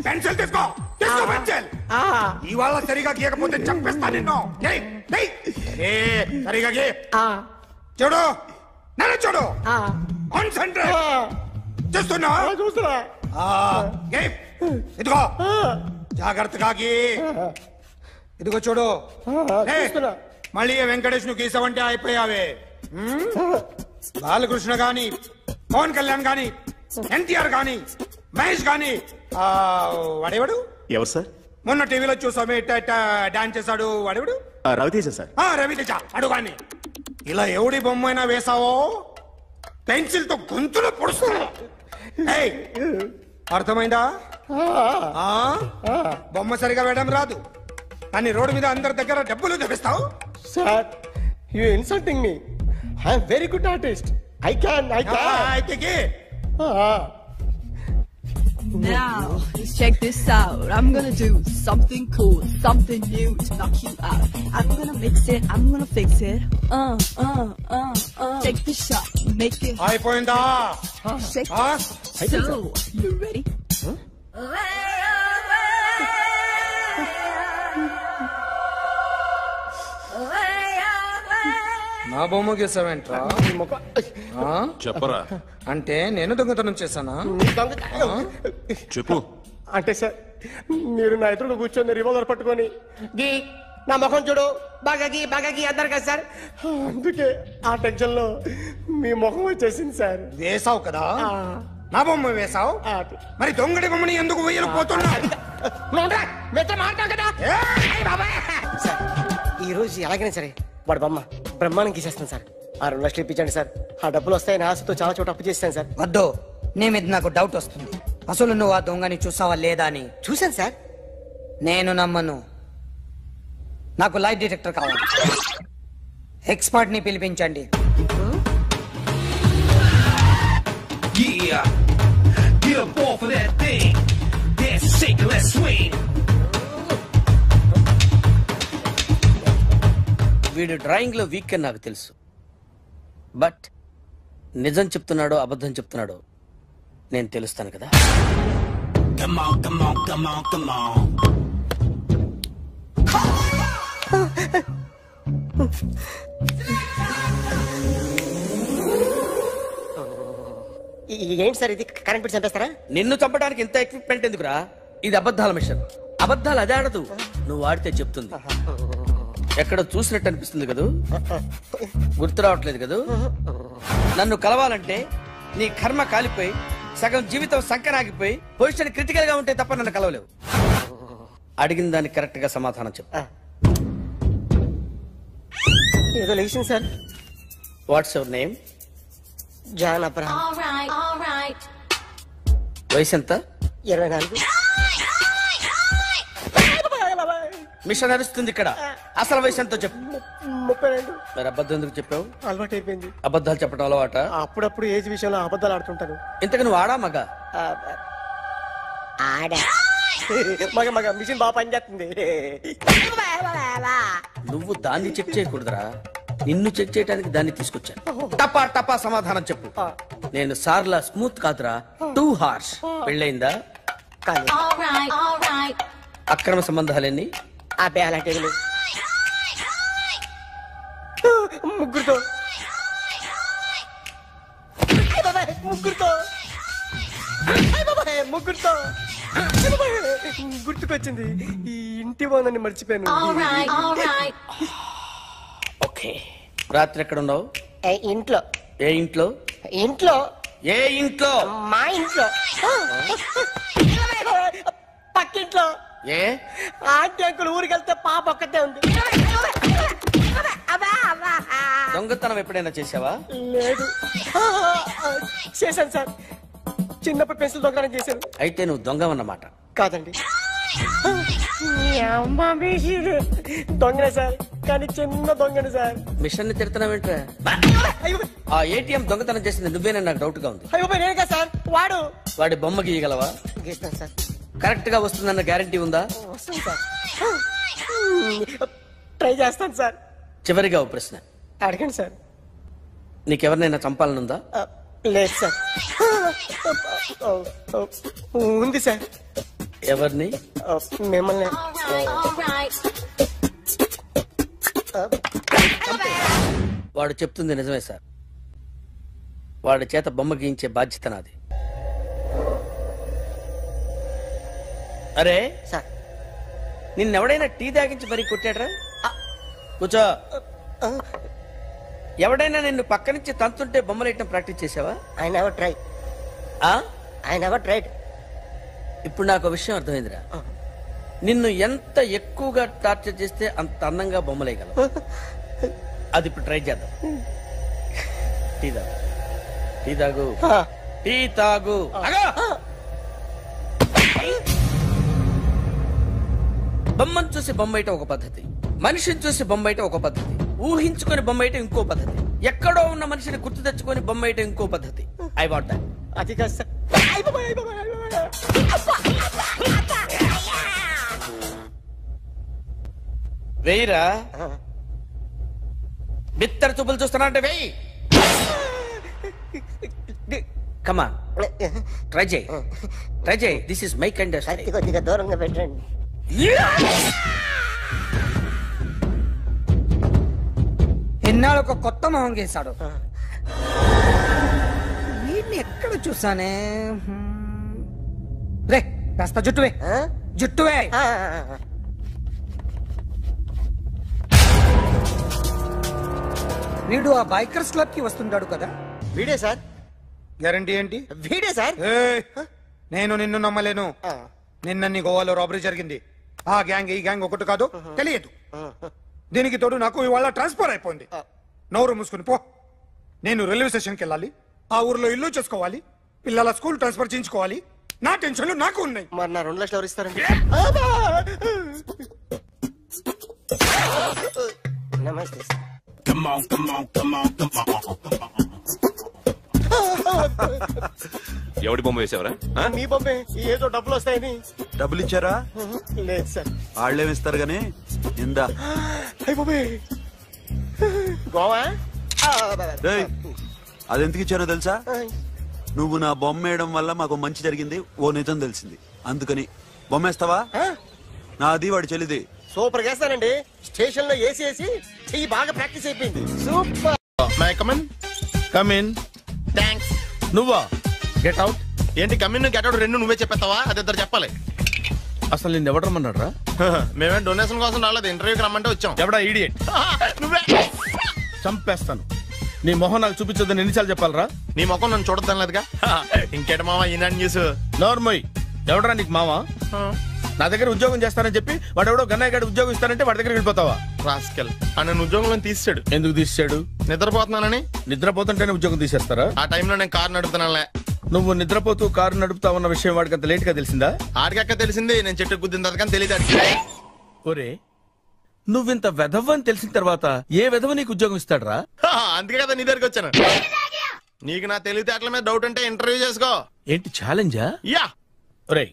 Speaker 12: పెన్సిల్ తీసుకో. ఇవాళ సరిగా గీయకపోతే చంపేస్తా నిన్ను. సరిగా గీ. చూడు, నన్ను చూడు. కాన్సంట్రేట్ చూస్తున్నా. ఇదిగో జాగ్రత్తగా గీ. ఇదిగో చూడు. మళ్ళీ వెంకటేష్ ను గీసావంటే అయిపోయావే. బాలకృష్ణ గాని, పవన్ కళ్యాణ్ గాని, ఎన్టీఆర్ గాని, మహేష్ గాని, వాడేవాడు
Speaker 14: ఎవరు సార్?
Speaker 12: మొన్న టీవీలో చూసామే డాన్స్ చేశాడు వాడేవాడు?
Speaker 14: రవితేజ సార్.
Speaker 12: రవితేజ అడుగాని. ఇలా ఎవడి బొమ్మ అయినా వేసావో పెన్సిల్ తో గొంతులో పొడుస్తున్నా. అర్థమైందా? బొమ్మ సరిగా వేయడం రాదు కానీ రోడ్డు మీద అందరి దగ్గర డబ్బులు తెప్పిస్తావు.
Speaker 2: Sir, you insulting me. I am very good artist. I can.
Speaker 15: Now, let's check this out. I'm gonna do something cool, something new to knock you out. I'm gonna mix it, I'm gonna fix it. Take the shot, make it.
Speaker 12: అయిపోయిందా?
Speaker 15: Shake it. So, you ready?
Speaker 14: నా బొమ్మ గీసావేంట్రా?
Speaker 16: చెప్పరా.
Speaker 14: అంటే నేను దొంగతనం చేశానా?
Speaker 16: చెప్పు.
Speaker 2: అంటే సార్ మీరు నా ఎదురు కూర్చొని రివాల్వర్ పట్టుకొని గీ నా ముఖం చూడు బాగా గీ అన్నారు కదా సార్, అందుకే ఆ టెన్షన్ లో మీ ముఖం వచ్చేసింది సార్.
Speaker 12: వేసావు కదా, నా బొమ్మ వేసావు, మరి దొంగడి బొమ్మని ఎందుకు వేయలేకపోతున్నా?
Speaker 2: సార్ ఈ రోజు ఎలాగైనా సరే వాడు బొమ్మ బ్రహ్మాండం గీసేస్తాను సార్. 6 లక్షలు ఇప్పించండి సార్. ఆ డబ్బులు వస్తాయని ఆశతో చాలా చోట అప్పు చేస్తాను సార్.
Speaker 17: వద్దు, నీ మీద నాకు డౌట్ వస్తుంది. అసలు నువ్వు ఆ దొంగని చూసావా లేదా అని.
Speaker 2: చూశాను సార్.
Speaker 17: నేను నమ్మను. నాకు లైట్ డిటెక్టర్ కావాలి. ఎక్స్పర్ట్ ని పిలిపించండి.
Speaker 13: Yeah, get up off of that thing. Dance, shake, let's swing.
Speaker 18: వీడు డ్రాయింగ్ లో వీక్ అని నాకు తెలుసు, బట్ నిజం చెప్తున్నాడో అబద్ధం చెప్తున్నాడో నేను తెలుస్తాను కదా.
Speaker 13: Come on, come on, come on, come on.
Speaker 2: ఏంటి సార్ ఇది, కరెంట్ బిల్ చంపేస్తారా?
Speaker 18: నిన్ను చంపడానికి ఇంత ఎక్విప్మెంట్ ఎందుకురా? ఇది అబద్ధాల మిషన్. అబద్ధాలు అదే ఆడదు, నువ్వు ఆడితే చెప్తుంది. ఎక్కడ చూసినట్టు అనిపిస్తుంది కదూ, గుర్తు రావట్లేదు కదూ. నన్ను కలవాలంటే నీ కర్మ కాలిపోయి సగం జీవితం సంకరాగిపోయి పొజిషన్ క్రిటికల్ గా ఉంటే తప్ప నన్ను కలవలేవు. అడిగిన దానికి కరెక్ట్ గా సమాధానం చెప్పు.
Speaker 2: ఏదో లేచింది sir.
Speaker 18: What's your name?
Speaker 2: John Abraham.
Speaker 18: వయసు ఎంత?
Speaker 2: 24.
Speaker 18: మిషన్ నడుస్తుంది ఇక్కడ. అసలు వయసు ఎంతో చెప్పు.
Speaker 2: 32.
Speaker 18: మరి అబద్ధం ఎందుకు చెప్పావు?
Speaker 2: అలవాటు అయిపోయింది.
Speaker 18: అబద్ధాలు చెప్పడం అలవాట?
Speaker 2: అప్పుడప్పుడు ఏజ్ విషయంలో అబద్ధాలు ఆడుతుంటాను.
Speaker 18: ఇంతకు నువ్వు ఆడా మగ?
Speaker 2: ఆడా. మగ మిషన్ బాగా పనిచేస్తుంది.
Speaker 18: నువ్వు దాన్ని చెక్ చేయకూడదురా, నిన్ను చెక్ చేయడానికి దాన్ని తీసుకొచ్చాను. టపా టపా సమాధానం చెప్పు. నేను సార్లా స్మూత్ కాదురా, టూ హార్ష్. పెళ్ళయిందా? అక్రమ సంబంధాలన్నీ?
Speaker 2: ముగ్గురుతో గుర్తుకొచ్చింది. ఈ ఇంటి వాళ్ళని మర్చిపోయాను.
Speaker 18: ఓకే, రాత్రి ఎక్కడ ఉన్నావు?
Speaker 2: ఇంట్లో.
Speaker 18: ఏ ఇంట్లో?
Speaker 2: ఇంట్లో.
Speaker 18: ఏ ఇంట్లో?
Speaker 2: మా ఇంట్లో. పక్కింట్లో.
Speaker 18: ఏ
Speaker 2: ఆంటీ అంకుల్ ఊరికి వెళ్తే పాప ఒక్కతే ఉంది.
Speaker 18: దొంగతనం ఎప్పుడైనా చేసావా?
Speaker 2: లేదు. చేశాను సార్, చిన్నప్పుడు పెన్సిల్ దొంగతనం చేశాను.
Speaker 18: అయితే నువ్వు దొంగవన్నమాట.
Speaker 2: కాదండి, దొంగనే సార్, కానీ చిన్న దొంగని సార్.
Speaker 18: మిషన్ ని తిడుతున్నావేంట్రా? ఆ ఏటీఎం దొంగతనం చేసింది నువ్వేనని నాకు డౌట్ గా ఉంది.
Speaker 2: నేనే సార్.
Speaker 18: వాడి బొమ్మ గీయగలవా?
Speaker 2: గీస్తాను సార్.
Speaker 18: కరెక్ట్ గా వస్తుందన్న గ్యారంటీ ఉందా?
Speaker 2: వస్తుంది సార్. ట్రై చేస్తాను సార్.
Speaker 18: చివరిగా ఓ ప్రశ్న
Speaker 2: అడగండి సార్.
Speaker 18: నీకెవరినైనా చంపాలనుందా?
Speaker 2: లేదు సార్. ఉంది సార్.
Speaker 18: ఎవరిని?
Speaker 2: మిమ్మల్ని.
Speaker 18: వాడు చెప్తుంది నిజమే సార్. వాడి చేత బొమ్మ గీయించే బాధ్యత నాది. అరే
Speaker 2: సార్,
Speaker 18: నిన్నెవడైనా టీ తాగించి మరీ కొట్టాడ్రా? కూర్చో. ఎవడైనా నిన్ను పక్క నుంచి తంతుంటే బొమ్మలేయటం ప్రాక్టీస్ చేసావా?
Speaker 2: I never try. I never tried.
Speaker 18: ఇప్పుడు నాకు విషయం అర్థమైందిరా. నిన్ను ఎంత ఎక్కువగా టార్చర్ చేస్తే అంత అందంగా బొమ్మలేయగలవు. అది ఇప్పుడు ట్రై చేద్దాం. టీ తాగు, టీ తాగు, టీ తాగు. బొమ్మను చూసి బొమ్మేయటం ఒక పద్ధతి, మనిషిని చూసి బొమ్మేయటం ఒక పద్ధతి, ఊహించుకొని బొమ్మేయటం ఇంకో పద్ధతి, ఎక్కడో ఉన్న మనిషిని గుర్తు తెచ్చుకొని బొమ్మేయటం ఇంకో పద్ధతి. I want that.
Speaker 2: అది కాదు సార్.
Speaker 18: వెయ్యిరా. బిత్తర చూపులు చూస్తున్నా అంటే వెయ్యి. కమా, ట్రై చేయి, ట్రై చేయి. This is my kind of style.
Speaker 2: కొద్దిగా దూరంగా పెట్టండి.
Speaker 17: ఇన్నాళ్ళు ఒక కొత్త మొహం గీశాడు. వీడిని ఎక్కడ చూసానే? రే కాస్త జుట్టువే, జుట్టువే. వీడు ఆ బైకర్స్ క్లబ్ కి వస్తుంటాడు కదా?
Speaker 9: వీడే సార్.
Speaker 14: గ్యారంటీ ఏంటి?
Speaker 9: వీడే సార్.
Speaker 14: నేను నిన్ను నమ్మలేను. నిన్న నీ గోవాలో రాబరీ జరిగింది. ఆ గ్యాంగ్ ఈ గ్యాంగ్ ఒకటి కాదు, తెలియదు. దీనికి తోడు నాకు ఇవాళ ట్రాన్స్ఫర్ అయిపోయింది. నోరు మూసుకుని పో. నేను రైల్వే స్టేషన్కి వెళ్ళాలి, ఆ ఊర్లో ఇల్లు చేసుకోవాలి, పిల్లల స్కూల్ ట్రాన్స్ఫర్ చేయించుకోవాలి. నా టెన్షన్లు నాకు ఉన్నాయి.
Speaker 9: మరి నా 2 లక్షలు ఎవరు ఇస్తారండి? నమస్తే సార్.
Speaker 16: ఎవడి బొమ్మ వేసావరా?
Speaker 9: మీ బొమ్మే. ఏదో డబ్బులు వస్తాయని.
Speaker 8: డబ్బులు ఇచ్చారా?
Speaker 9: లేదు సార్.
Speaker 8: వాళ్ళేమిస్తారు గానీ ఇందా.
Speaker 9: గోవా
Speaker 8: అదెందుకు ఇచ్చారో తెలుసా? నువ్వు నా బొమ్మ వేయడం వల్ల మాకు మంచి జరిగింది, ఓ నిజం తెలిసింది, అందుకని. బొమ్మేస్తావా? నాది వాడి చెల్లిది.
Speaker 9: సూపర్ చేస్తానండి. స్టేషన్ లో ఏసీ చెయ్యి బాగా ప్రాక్టీస్ అయిపోయింది. సూపర్.
Speaker 19: థ్యాంక్స్. నువ్వా? Get out. ఏంటి కమిన్ గెట్ అవుట్ రెండు నువ్వే చెప్పేస్తావా? అది ఇద్దరు చెప్పాలి. అసలు నిన్ను ఎవరు రమ్మన్నాడు? మేమే డొనేషన్ కోసం రాలేదు, ఇంటర్వ్యూకి రమ్మంటే వచ్చాం. ఎవడా ఈడియట్? నువ్వే. చంపేస్తాను. నీ మొహం నాకు చూపించొద్దని ఎన్నిసార్లు చెప్పాలరా? నీ మొహం నన్ను చూడద్దాం లేదుగా. ఇంకేట మావా ఈనాడు న్యూస్. నోర్మోయ్, ఎవడరా నీకు మావా? నా దగ్గర ఉద్యోగం చేస్తానని చెప్పి వాడు ఎవడో గన్నయ్య గారి ఉద్యోగం ఇస్తానంటే వాడి దగ్గర వెళ్ళిపోతావా? రాస్కెల్. నన్ను ఉద్యోగంలో తీసాడు. ఎందుకు తీసాడు? నిద్రపోతున్నానని. నిద్రపోతుంటేనే ఉద్యోగం తీసేస్తారా? ఆ టైంలో నేను కారు నడుపుతున్నానులే. నువ్వు నిద్రపోతూ కారు నడుపుతా ఉన్న విషయం వాడికి అంత లేట్ గా తెలిసిందా? ఆడికక్క తెలిసింది, నేను చెట్టు గుద్దిన తర్వాత కానీ తెలియదు. ఒరే, నువ్వింత వెధవ్ అని తెలిసిన తర్వాత ఏ వెధవ నీకు ఉద్యోగం ఇస్తాడరా? అందుకే కదా నీ దగ్గరికి వచ్చాను. నీకు నా తెలివితేటల మీద డౌట్ అంటే ఇంటర్వ్యూ చేసుకో. ఏంటి ఛాలెంజా? యా. ఒరే,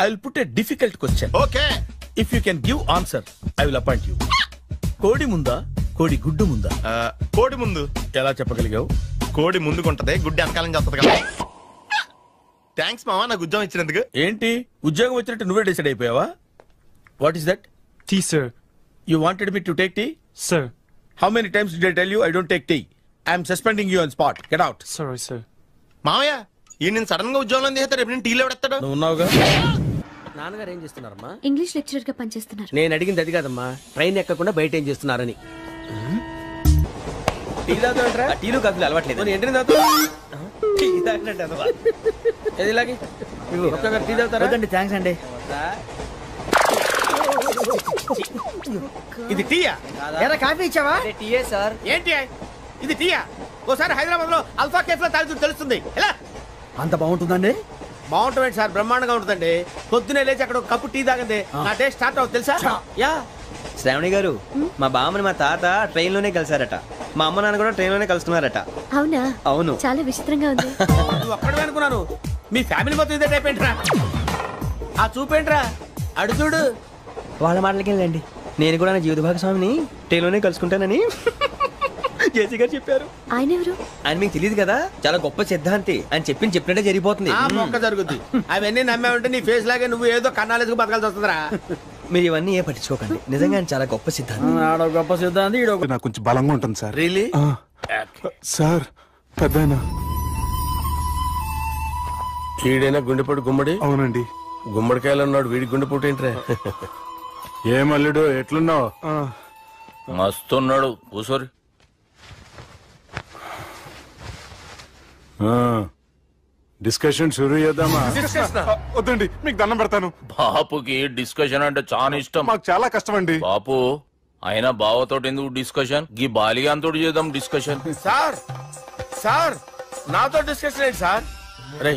Speaker 19: I will put a difficult question. Okay. If you can give answer, I will appoint you. కోడి ముందా, కోడి గుడ్డు ముందా? కోడి ముందు. ఎలా చెప్పగలిగావు? కోడి ముందుకుంటది, గుడ్డి వెనకాలని చేస్తుంది కదా. థ్యాంక్స్ మావా నాకు ఉద్యోగం ఇచ్చినందుకు. ఏంటి ఉద్యోగం వచ్చినట్టు నువ్వే డిసైడ్ అయిపోయావా? What is that? Tea sir. You wanted me to take tea? Sir. How many times did I tell you I don't take tea? I am suspending you on spot. Get out. Sorry, sir. మావయ్య, ఈ నేను sudden గా ఉద్యోగంలో తీస్తే రేపు నేను టీలో పెడతాడు. నువ్వు ఉన్నావుగా.
Speaker 6: నాన్నగారు ఏం చేస్తున్నారమ్మా?
Speaker 11: ఇంగ్లీష్ లెక్చరర్ గా పనిచేస్తున్నారు.
Speaker 6: నేను అడిగింది అది కాదమ్మా, ట్రైన్ ఎక్కకుండా బయట ఏం చేస్తున్నారని. టీ తాగుతాంట్రా? టీలు కాఫీలు అలవాట్లేదు. ఎంట్రీ తాగుతా. టీ తాగినట్టు ఎదిలాగి ఒక్కగారు టీ తాగుతారా? థ్యాంక్స్ అండి. ఇది టీయా?
Speaker 17: కాఫీ ఇచ్చావా?
Speaker 6: టీయే సార్.
Speaker 19: ఏంటి ఇది టీయా? ఓసారి హైదరాబాద్ లో అల్ఫా కేఫ్ లో తాగుతూ తెలుస్తుంది. ఎలా
Speaker 6: అంత బాగుంటుందండి?
Speaker 19: బాగుంటుంది సార్, బ్రహ్మాండంగా ఉంటుందండి. పొద్దునే లేచి అక్కడ ఒక కప్పు టీ తాగండి, నా డే స్టార్ట్ అవుతుంది తెలుసా? యా.
Speaker 6: శ్రావణి గారు, మా బామ్మని మా తాత ట్రైన్ లోనే కలిసారట, మా అమ్మ నాన్న కూడా ట్రైన్ లోనే కలుస్తున్నారట.
Speaker 11: అవునా?
Speaker 6: అవును.
Speaker 11: చాలా విచిత్రంగా ఉంది.
Speaker 19: నువ్వు ఒక్కడే అనుకున్నాను, మీ ఫ్యామిలీ మొత్తం ఇదే టైప్ ఏంట్రా? ఆ చూపేంట్రా? అడు చూడు.
Speaker 6: వాళ్ళ మాటలకి వెళ్ళండి, నేను కూడా నా జీవిత భాగస్వామిని ట్రైన్ లోనే కలుసుకుంటానని జేసీ గారు చెప్పారు.
Speaker 11: ఆయన ఎవరు?
Speaker 6: ఆయన మీకు తెలియదు కదా, చాలా గొప్ప సిద్ధాంతి అని చెప్పినట్టే జరిగిపోతుంది.
Speaker 19: మొక్క జరుగుద్ది. అవన్నీ నమ్మే ఉంటే నీ ఫేస్ లాగే నువ్వు ఏదో కన్నాలేసుకు బతకాల్సి వస్తుందిరా.
Speaker 6: మీరు ఇవన్నీ ఏ పట్టించుకోకండి, నిజంగా ఆయన చాలా గొప్ప సిద్ధాంతి.
Speaker 19: గొప్ప సిద్ధాంతి.
Speaker 16: నాకు కొంచెం బలంగా ఉంటుంది సార్.
Speaker 19: రియలీ?
Speaker 16: సార్ పెద్దయినా
Speaker 19: ఈడైనా గుండెపోటు గుమ్మడి?
Speaker 16: అవునండి.
Speaker 19: గుమ్మడికాయలు ఉన్నాడు, వీడి గుండెపోటు ఏంట్రా?
Speaker 16: ఏమల్లుడు ఎట్లున్నావు?
Speaker 20: మస్తున్నాడు. కూసోరి.
Speaker 16: డిస్కషన్ షురూ చేద్దామా? వద్దండి, మీకు దండం పెడతాను.
Speaker 20: బాపుకి డిస్కషన్ అంటే చాలా ఇష్టం.
Speaker 16: మాకు చాలా కష్టం అండి.
Speaker 20: బాపు అయినా బావతోటి ఎందుకు డిస్కషన్? గీ బాలిగాంతోటి చేద్దాం డిస్కషన్.
Speaker 19: సార్ సార్ నాతో డిస్కషన్ ఏంటి సార్? రే,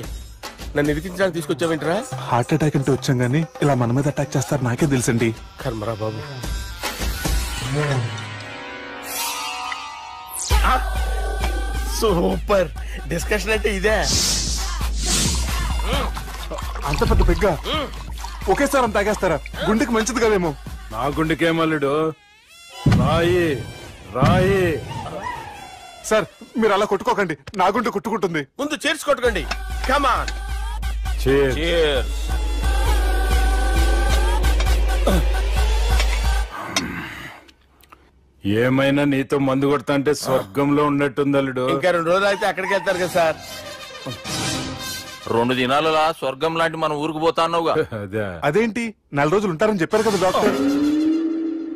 Speaker 19: నన్ను ఇరికించడానికి తీసుకొచ్చావేంట్రా?
Speaker 16: హార్ట్ అటాక్ అంటే వచ్చాం గానీ ఇలా మన మీద అటాక్ చేస్తారు నాకే తెలుసండి.
Speaker 19: కర్మరా బాబు. సూపర్. డిస్కషన్ అంటే ఇదే.
Speaker 16: అంత పెద్ద పెగ్గా ఒకేసారి అంత తాగేస్తారా? గుండెకి మంచిది కదేమో. నా గుండెకేమల్లుడు రాయి రాయి. సార్ మీరు అలా కొట్టుకోకండి, నా గుండె కొట్టుకుంటుంది.
Speaker 19: ముందు చేర్చి కొట్టుకోండి. కమాన్.
Speaker 16: ఏమైనా నీతో మందు కొడతా అంటే స్వర్గంలో ఉన్నట్టుంది అల్లుడు.
Speaker 18: ఇంకా 2 రోజులు అయితే అక్కడికి వెళ్తారు కదా సార్.
Speaker 20: 2 దినాలలా స్వర్గం లాంటి మన ఊరికి పోతాన్నావుగా.
Speaker 16: అదేంటి 4 రోజులు ఉంటారని చెప్పారు కదా డాక్టర్.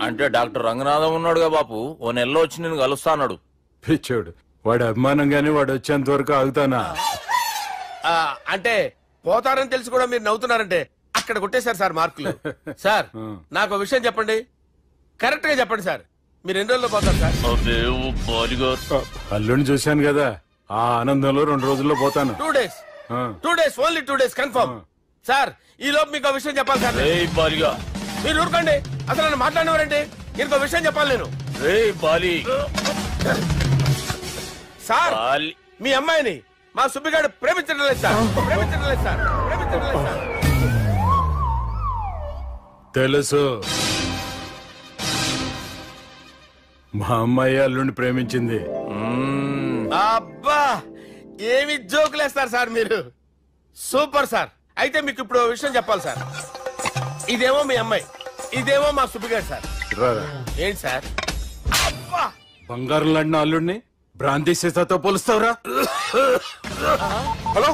Speaker 20: అంటే డాక్టర్ రంగనాథం ఉన్నాడుగా బాపు, ఓ నెలలో వచ్చి నేను కలుస్తా అన్నాడు.
Speaker 16: పిచ్చోడు, వాడు అభిమానంగానే వాడు వచ్చేంత వరకు ఆగుతానా?
Speaker 18: అంటే పోతారని తెలిసి కూడా మీరు నవ్వుతున్నారంటే అక్కడ కొట్టేశారు సార్ మార్కులు. సార్ నాకు ఒక విషయం చెప్పండి, కరెక్ట్ గా చెప్పండి సార్, మీరు ఎన్ని రోజుల్లో పోతారు సార్?
Speaker 16: అల్లుడిని చూశాను కదా, ఆ ఆనందంలో 2 రోజుల్లో పోతాను.
Speaker 18: 2 days, 2 days, only 2 days confirm. Sir ఈ లోపు మీకు విషయం చెప్పాలి సార్. మీరు ఊరుకోండి, అసలు నన్ను మాట్లాడినవారంటే ఇంకో విషయం చెప్పాలి నేను. సార్ మీ అమ్మాయిని మా సుబ్బిగాడు ప్రేమించడం లేదు సార్, ప్రేమించడం లేదు సార్, ప్రేమించడం లేదు సార్.
Speaker 16: తెలుసు, మా అమ్మాయి అల్లుడిని ప్రేమించింది.
Speaker 18: అబ్బా ఏమి జోకులేస్తారు సార్ మీరు, సూపర్ సార్. అయితే మీకు ఇప్పుడు విషయం చెప్పాలి సార్. ఇదేమో మీ అమ్మాయి, ఇదేమో మా సుబ్బిగాడు సార్. ఏంటి సార్?
Speaker 16: బంగారం లాంటి అల్లుడిని భ్రాంతి సీసాతో పోలుస్తావురా?
Speaker 18: హలో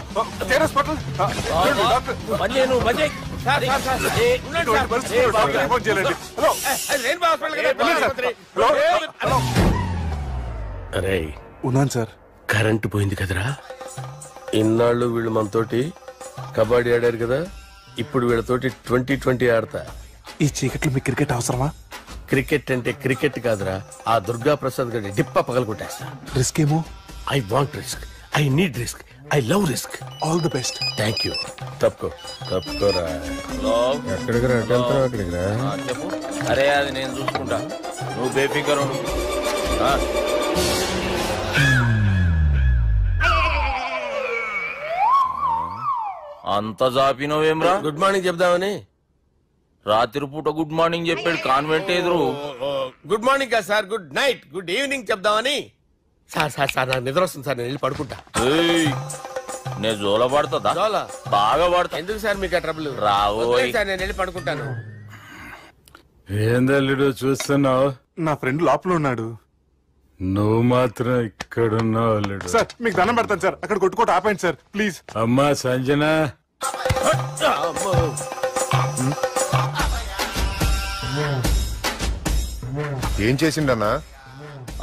Speaker 18: అరే
Speaker 16: ఉన్నాను సార్.
Speaker 18: కరెంటు పోయింది కదరా, ఇన్నాళ్ళు వీళ్ళు మనతోటి కబడ్డీ ఆడారు కదా, ఇప్పుడు వీళ్ళతోటి 2020 ఆడతా.
Speaker 16: ఈ చీకట్లో మీ క్రికెట్ అవసరమా?
Speaker 18: క్రికెట్ అంటే క్రికెట్ కాదురా, ఆ దుర్గా ప్రసాద్ గారి డిప్ప పగలగొట్టేస్తా.
Speaker 16: రిస్క్ ఏమో?
Speaker 18: I want risk, I need risk, I love risk.
Speaker 16: All the best.
Speaker 18: Thank you. తప్పుకోరా. ఎక్కడికి రా, అక్కడికి రా.
Speaker 20: చెప్పు. అరే అది నేను చూసుకుంటా, నువ్వు బేఫికర్ ఉండు. అంత జాపినవేమ్రా?
Speaker 18: గుడ్ మార్నింగ్ చెప్దామని.
Speaker 20: రాత్రి పూట గుడ్ మార్నింగ్ చెప్పాడు కాన్వెంట్ ఎదురు.
Speaker 18: గుడ్ మార్నింగ్ కాదు sir, good night, good evening చెప్దామని. సార్ సార్ సార్ నాకు నిద్ర వస్తుంది సార్, నేను వెళ్ళి పడుకుంటా.
Speaker 20: నేను జోల పడుతుందా? బాగా పడతా.
Speaker 18: ఎందుకు సార్ మీకు ట్రబుల్?
Speaker 20: రావు
Speaker 18: సార్, నేను వెళ్ళి పడుకుంటాను.
Speaker 16: ఏందల్లుడు చూస్తున్నావు?
Speaker 21: నా ఫ్రెండ్ లోపల ఉన్నాడు.
Speaker 16: నువ్వు మాత్రం ఇక్కడున్నావు అల్లుడు.
Speaker 21: సార్ మీకు దండం పెడతాను సార్, అక్కడ కొట్టుకోట ఆపండి సార్ ప్లీజ్.
Speaker 16: అమ్మా సంజన,
Speaker 22: ఏం చేసిండన్నా?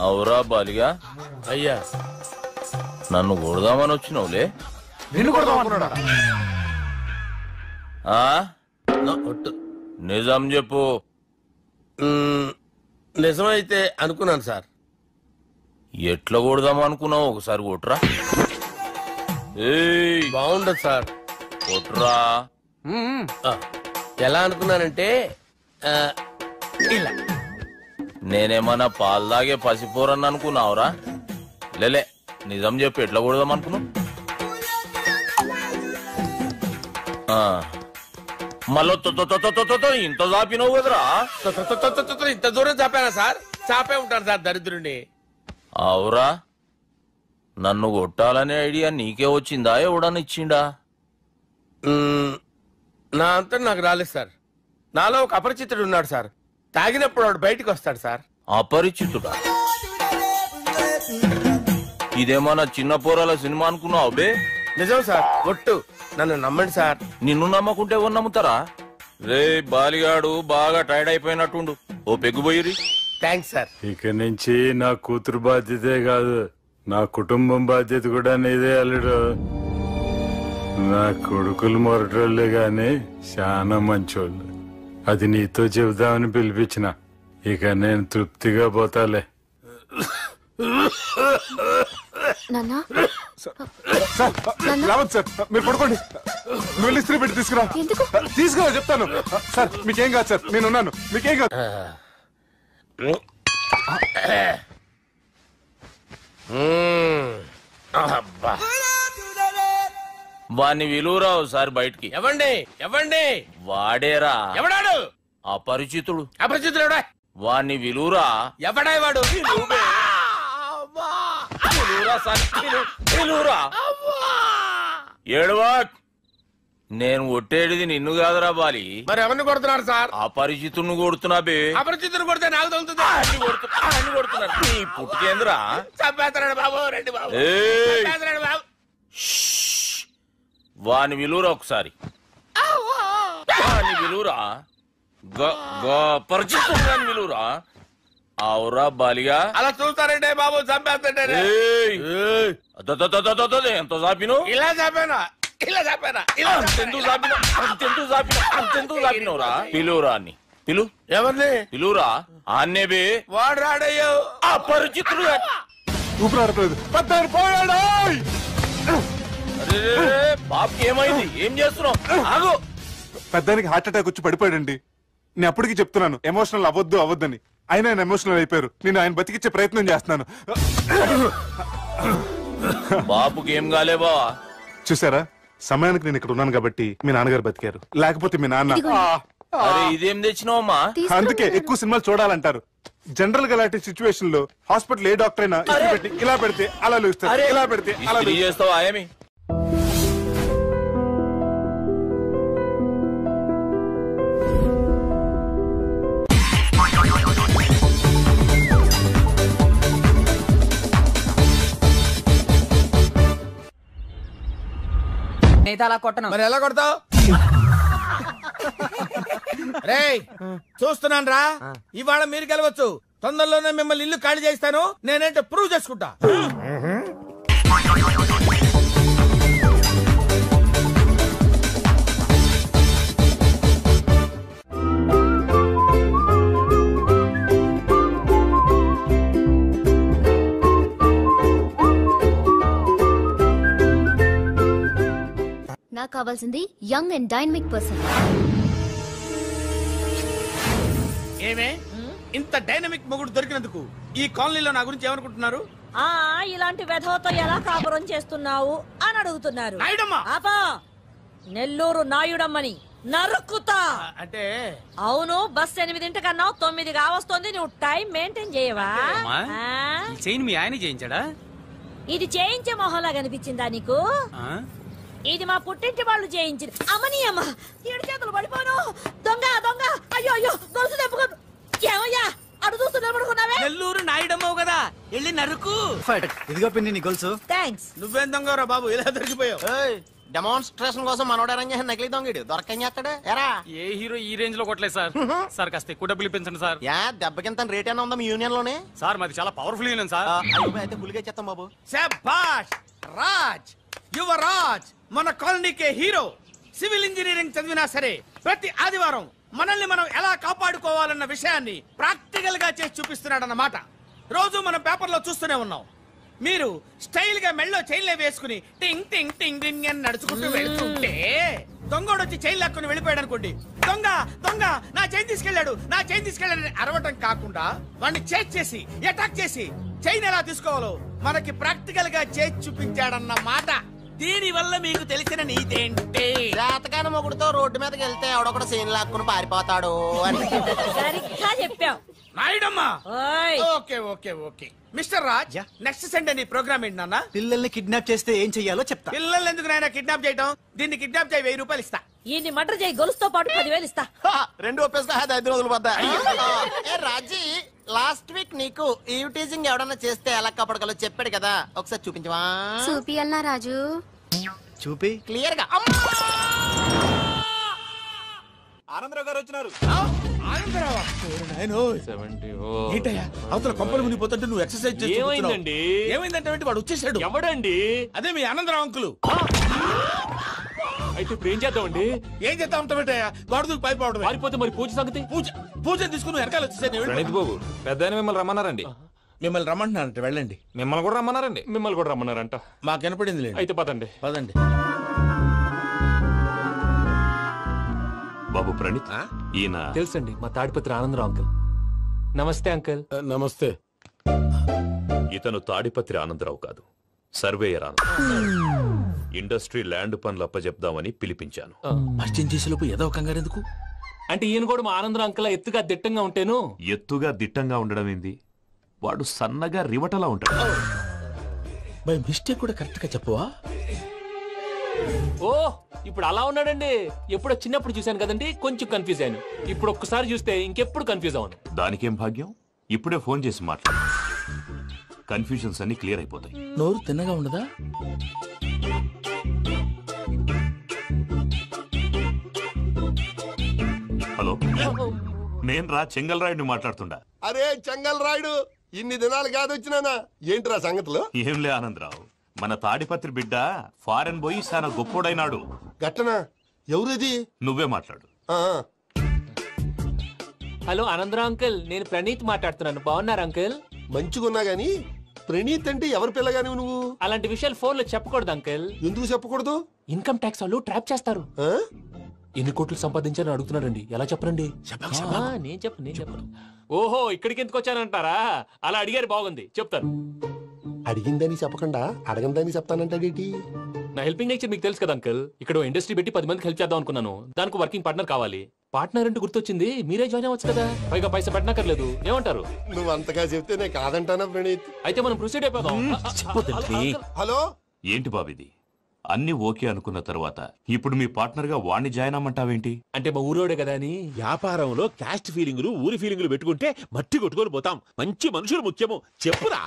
Speaker 20: అవురా బాలిగా,
Speaker 18: అయ్యా
Speaker 20: నన్ను కొడదామని వచ్చినావులే. నిజం చెప్పు.
Speaker 18: నిజమైతే అనుకున్నాను సార్.
Speaker 20: ఎట్లా కొడదాం అనుకున్నావు? ఒకసారి కొట్రా.
Speaker 18: బాగుండదు సార్,
Speaker 20: కొట్రా.
Speaker 18: ఎలా అనుకున్నానంటే ఇలా.
Speaker 20: నేనేమన్నా పాలు తాగే పసిపోరని అనుకున్నావురా? లేలే, నిజం చెప్పి ఎట్లా కొడదాం అనుకున్నావు? మళ్ళీ ఇంత చాపినవు కదరా?
Speaker 18: ఇంత దూరం చాపానా సార్? చాపే ఉంటాను సార్ దరిద్రుడిని.
Speaker 20: అవురా, నన్ను కొట్టాలనే ఐడియా నీకే వచ్చిందా? ఎవడన్నా ఇచ్చిండా?
Speaker 18: నా అంతా నాకు రాలేదు సార్. నాలో ఒక అపరిచితుడు ఉన్నాడు సార్, తాగినప్పుడు వాడు బయటకు వస్తాడు సార్.
Speaker 20: అపరిచితుడా? ఇదేమన్నా చిన్న పోరాల సినిమా అనుకున్నావు బే?
Speaker 18: నిజం సార్, ఒట్టు, నన్ను నమ్మండి సార్.
Speaker 20: నిన్ను నమ్మకుంటే ఎవరు నమ్ముతారా? రే బాలిగాడు బాగా టైర్డ్ అయిపోయినట్టుండు, ఓ పెగ్గుపోయిరి.
Speaker 18: Thanks sir.
Speaker 16: ఇక నుంచి నా కూతురు బాధ్యతే కాదు, నా కుటుంబం బాధ్యత కూడా నీదే అల్లుడు. నా కొడుకులు మొరటోళ్ళే గాని చాలా మంచోళ్ళు. అది నీతో చెబుదామని పిలిపించిన. ఇక నేను తృప్తిగా పోతాలే.
Speaker 21: సార్ మీరు పడుకోండి, నువ్వు వెళ్ళి ఇస్త్రీ పెట్టి తీసుకురా. తీసుకురా చెప్తాను. సార్ మీకేం కాదు సార్, నేనున్నాను, మీకేం కాదు.
Speaker 20: వాణ్ణి విలువరావు సార్ బయటికి.
Speaker 18: ఎవండి
Speaker 20: వాడేరా.
Speaker 18: ఎవడాడు?
Speaker 20: అపరిచితుడు.
Speaker 18: అపరిచితుడు ఎవడా?
Speaker 20: వాణ్ణి విలువరా.
Speaker 18: ఎవడా వాడు?
Speaker 20: ఏడవా, నేను కొట్టేది నిన్ను కాదురా బాలి.
Speaker 19: మరి ఎవరిని కొడుతున్నారు సార్?
Speaker 20: అపరిచితుడిని కొడుతున్నా బే.
Speaker 19: అపరిచితుని కొడితే నాకు తగులుతుంది.
Speaker 20: అన్ని కొడుతున్నారు. నీ పుట్టుకేంద్రా?
Speaker 19: చంపేస్తాడు బాబు, రండి బాబు. బాబు
Speaker 20: వాని విలువరా ఒకసారి. వాని విలువరా, పరిచితుడు విలువరా. అవురా బాలిగా.
Speaker 19: అలా చూస్తారంటే బాబు, చంపేస్తాడే.
Speaker 20: ఎంత చాపిను?
Speaker 19: ఇలా చాపానా, ఇలా చాపానా, ఇలా
Speaker 20: అంతెందుకు చాపిన, అంతెందుకు చాపిన, అంతెందుకు చాపినవురా? పిలువురా అని పిలు.
Speaker 19: ఎవరిని
Speaker 20: పిలువురా? ఆన్నే బే.
Speaker 19: వాడు రాడయ్యో,
Speaker 20: అపరిచితుడు.
Speaker 21: ఊపిరాడలేదు, పెద్ద పోయాడు.
Speaker 20: బాబుకి ఏమైంది? ఏం చేస్తున్నావు? ఆగు.
Speaker 21: పెద్దానికి హార్ట్ అటాక్ వచ్చి పడిపోయాడండి. నేను అప్పటికి చెప్తున్నాను ఎమోషనల్ అవ్వద్దని. ఆయన ఎమోషనల్ అయిపోయారు. నేను ఆయన బతికిచ్చే ప్రయత్నం చేస్తున్నాను.
Speaker 20: బాబుకి ఏం కాలే బావా?
Speaker 21: చూసారా, సమయానికి నేను ఇక్కడ ఉన్నాను కాబట్టి మీ నాన్నగారు బతికారు. లేకపోతే మీ నాన్న.
Speaker 20: అరే ఇదేం తెచ్చినావమ్మా?
Speaker 21: అందుకే ఎక్కువ సినిమాలు చూడాలంటారు. జనరల్ గా అలాంటి సిచ్యువేషన్ లో హాస్పిటల్ ఏ డాక్టర్ అయినా పెట్టి ఇలా పెడితే అలా లూస్తారు, ఇలా పెడితే అలా
Speaker 20: చేస్తావా? ఏమి
Speaker 6: అలా కొట్టను.
Speaker 19: మరి ఎలా కొడతావు? రేయ్ చూస్తున్నాను రా, ఇవాళ మీరు గెలవచ్చు. తొందరలోనే మిమ్మల్ని ఇల్లు ఖాళీ చేస్తాను. నేనేంటో ప్రూవ్ చేసుకుంటా.
Speaker 11: నాకు కావాల్సింది యంగ్ అండ్ డైనమిక్ పర్సన్.
Speaker 19: ఏమే ఇంత డైనమిక్ మొగుడు దొరికినందుకు ఈ కాలనీలో నా గురించి ఏమనుకుంటున్నారు?
Speaker 3: ఇలాంటి వెధవతో ఎలా కాపురం చేస్తున్నావు అని అడుగుతున్నారు. ఆపా, నెల్లూరు నాయుడమ్మని నరుక్కుతా.
Speaker 19: అంటే
Speaker 3: అవును, బస్ 8:00 9 కావస్తుంది. నువ్వు టైం మెయింటైన్ చేయవా?
Speaker 1: చైన్ మీ ఆయన చేయించాడా?
Speaker 3: ఇది చేయించే మొహంలా కనిపించిందా నీకు? ఇది మా పుట్టింటి వాళ్ళు చేయించింది. అమ్మని అమ్మ, 7 చేతులు పడిపోను. దొంగ దొంగ, అయ్యో అయ్యో, గొలుసు తెప్పుకో. ఏమయ్యా అడు చూస్తున్నావున్నావే?
Speaker 1: నెల్లూరు నాయుడమ్మవు కదా, వెళ్ళి నరుకు.
Speaker 10: ఇదిగో పిన్ని నీ గొలుసు.
Speaker 3: థ్యాంక్స్.
Speaker 19: నువ్వేం దొంగరా బాబు, ఇలా దొరికిపోయావు?
Speaker 2: డెమాన్స్ట్రేషన్ కోసం మనోడు అరేంజ్ చేసిన నకిలీ దొంగడు దొరకం చేస్తాడు. ఎరా
Speaker 1: ఏ హీరో ఈ రేంజ్ లో కొట్టలేదు సార్. సార్ కాస్త ఎక్కువ డబ్బులు ఇప్పించండి సార్.
Speaker 2: దెబ్బకింత రేట్ అయినా ఉందా మీ యూనియన్ లోనే?
Speaker 1: సార్ మాది చాలా పవర్ఫుల్ యూనియన్ సార్.
Speaker 2: అయితే పులిగా చేస్తాం బాబు.
Speaker 19: శభాష్ రాజ్, యువరాజ్, మన కాలనీకే హీరో. సివిల్ ఇంజనీరింగ్ చదివినా సరే ప్రతి ఆదివారం మనల్ని మనం ఎలా కాపాడుకోవాలన్న విషయాన్ని ప్రాక్టికల్ గా చేసి చూపిస్తున్నాడన్నమాట. రోజు మనం పేపర్లో చూస్తూనే ఉన్నాం. మీరు స్టైల్ గా మెళ్ళో చైన్లే వేసుకుని టింగ్ టింగ్ టింగ్ టింగ్ అని నడుచుకుంటూ వెళ్తుంటే దొంగోడు వచ్చి చైన్ లాక్కుని వెళ్ళిపోయాడు అనుకోండి. దొంగ దొంగ నా చైన్ తీసుకెళ్లాడు, నా చైన్ తీసుకెళ్లాడని అరవటం కాకుండా వాడిని చేజ్ చేసి అటాక్ చేసి చైన్ ఎలా తీసుకోవాలో మనకి ప్రాక్టికల్ గా చేసి చూపించాడన్న మాట. దీని వల్ల మీకు తెలిసిన నీతేంటి?
Speaker 2: జాతకాన మొగుడుతో రోడ్డు మీదకి వెళ్తే ఎవడొకడు సీన్ లాక్కుని పారిపోతాడు అని
Speaker 3: సరిగ్గా చెప్పావు
Speaker 19: నాయుడమ్మా. Okay okay okay mister Raj, next Sunday నీ ప్రోగ్రామ్ ఏంటి నాన్న?
Speaker 10: పిల్లల్ని కిడ్నాప్ చేస్తే ఏం చెయ్యాలో చెప్తా.
Speaker 19: పిల్లల్ని ఎందుకు నాయన కిడ్నాప్ చేయటం? దీన్ని కిడ్నాప్ చేయి, 1000 రూపాయలు ఇస్తా.
Speaker 3: ఈయన్ని మర్డర్ చేయి, గొలుసుతో పాటు 10,000 ఇస్తా.
Speaker 2: 2 ఒప్పేస్తా, 5 రోజులు పడ్డా. రాజీ, లాస్ట్ వీక్ నీకు ఈవ్ టీజింగ్ ఎవడన్నా చేస్తే ఎలా కాపాడగలో చెప్పాడు కదా, ఒకసారి చూపించవా?
Speaker 11: చూపియల్నా రాజు?
Speaker 10: చూపి
Speaker 2: క్లియర్ గా.
Speaker 8: ఆనందరావు గారు వచ్చినారు.
Speaker 19: ఏంటయ్యా అవతల కొంపలు మునిగిపోతుంటే నువ్వు ఎక్సర్సైజ్ చేస్తూ
Speaker 1: ఏమైందండి?
Speaker 19: ఏమైందంటే వాడు వచ్చేసాడు.
Speaker 1: ఎవడండి?
Speaker 19: అదే మీ ఆనందరావు అంకులు.
Speaker 1: అయితే ఇప్పుడు ఏం చేద్దామండి?
Speaker 19: ఏం చేస్తా ఉంటావేటయ్యా, వాడు పైపోవడం.
Speaker 1: పారిపోతే మరి పూజ సంగతి?
Speaker 19: పూజ తీసుకుని వెనకాల వచ్చేసాను.
Speaker 7: ప్రణీత్ బాబు, పెద్ద మిమ్మల్ని రమ్మన్నారండి.
Speaker 19: మిమ్మల్ని రమ్మంటున్నారంట, వెళ్ళండి.
Speaker 7: మిమ్మల్ని కూడా రమ్మన్నారండి.
Speaker 1: మిమ్మల్ని కూడా రమ్మన్నారంట.
Speaker 19: మాకు వినపడింది.
Speaker 1: అయితే పదండి.
Speaker 19: పదండి.
Speaker 7: బాబు ప్రణీత్, ఈయన
Speaker 1: తెలుసండి, మా తాడిపత్రి ఆనందరావు అంకుల్. నమస్తే అంకుల్.
Speaker 19: నమస్తే.
Speaker 7: ఇతను తాడిపత్రి ఆనందరావు కాదు, సర్వేయర్ ఆనందరావు. ఇండస్ట్రీ ల్యాండ్ పనులు అప్పచెప్దామని పిలిపించాను.
Speaker 19: పరిచయం చేసేలోపు ఏదో కంగారు ఎందుకు?
Speaker 1: అంటే ఈయన కూడా మా ఆనందరావు అంకుల్ ఎత్తుగా దిట్టంగా ఉంటేను.
Speaker 7: ఎత్తుగా దిట్టంగా ఉండడం ఏంది, వాడు సన్నగా రివటలా ఉంటాడు.
Speaker 19: బై మిస్టేక్ కూడా కరెక్ట్ గా చెప్పవా?
Speaker 4: ఓ ఇప్పుడు అలా ఉన్నాడండి. ఎప్పుడో చిన్నప్పుడు చూశాను కదండి, కొంచెం కన్ఫ్యూజ్ అయ్యాను. ఇప్పుడు ఒక్కసారి చూస్తే ఇంకెప్పుడు కన్ఫ్యూజ్ అవును.
Speaker 7: దానికేం భాగ్యం, ఇప్పుడే ఫోన్ చేసి మాట్లాడు, కన్ఫ్యూజన్స్ అన్ని క్లియర్ అయిపోతాయి.
Speaker 4: నోరు తిన్నగా ఉండదా?
Speaker 7: హలో, నేను రా చెంగల్ రాయుడిని మాట్లాడుతుండా.
Speaker 5: అరే చెంగల్ రాయుడు, ఇన్ని దినాలు కాదు వచ్చినానా? ఏంట్రా సంగతులు?
Speaker 7: ఏంలే ఆనందరావు, మన తాడిపత్రి బిడ్డ ఫారెన్ పోయి చాలా గొప్పోడైనాడు.
Speaker 5: గట్టనా? ఎవరిది?
Speaker 7: నువ్వే మాట్లాడు.
Speaker 4: హలో ఆనందరావు అంకుల్, నేను ప్రణీత్ మాట్లాడుతున్నాను. బాగున్నారు అంకుల్?
Speaker 5: మంచిగున్నా గాని ప్రణీత్ అంటే ఎవరి పిల్లగాని నువ్వు?
Speaker 4: అలాంటి విషయాలు ఫోన్ లో చెప్పకూడదు అంకుల్.
Speaker 5: ఎందుకు చెప్పకూడదు?
Speaker 4: ఇన్కమ్ ట్యాక్స్ వాళ్ళు ట్రాప్ చేస్తారు. ఎన్ని కోట్లు సంపాదించాలని అడుగుతున్నారండి, ఎలా చెప్పరండి? నేను చెప్పను. ఓహో, ఇక్కడికి ఎందుకు వచ్చానంటారా? అలా అడిగారు, బాగుంది, చెప్తాను.
Speaker 5: అడిగిందని చెప్పకుండా అడగందని చెప్తానంటాడేటి?
Speaker 4: నా హెల్పింగ్ నేచర్ మీకు తెలుసు కదా అంకుల్. ఇక్కడ ఇండస్ట్రీ పెట్టి 10 మందికి హెల్ప్ చేద్దాం అనుకున్నాను. దానికి వర్కింగ్ పార్ట్నర్ కావాలి. పార్ట్నర్ అంటే గుర్తొచ్చింది, మీరే జాయిన్ అవ్వచ్చు కదా, పైగా పైసా పెట్టనక్కర్లేదు. ఏమంటారు?
Speaker 5: నువ్వు అంతగా చెప్తే నేను కాదంటానా ప్రణీత్?
Speaker 4: అయితే మనం ప్రొసీడ్ అయిపోదాం.
Speaker 5: హలో,
Speaker 7: ఏంటి బాబిది? అన్ని ఓకే అనుకున్న తర్వాత ఇప్పుడు మీ పార్ట్నర్ గా వాణ్ణి జాయిన్ అమ్మంటావేంటి?
Speaker 4: అంటే మా ఊరోడే కదా అని.
Speaker 23: వ్యాపారంలో క్యాస్ట్ ఫీలింగులు, ఊరి ఫీలింగులు పెట్టుకుంటే మట్టి కొట్టుకొని పోతాం. మంచి మనుషులు ముఖ్యము, చెప్పురా.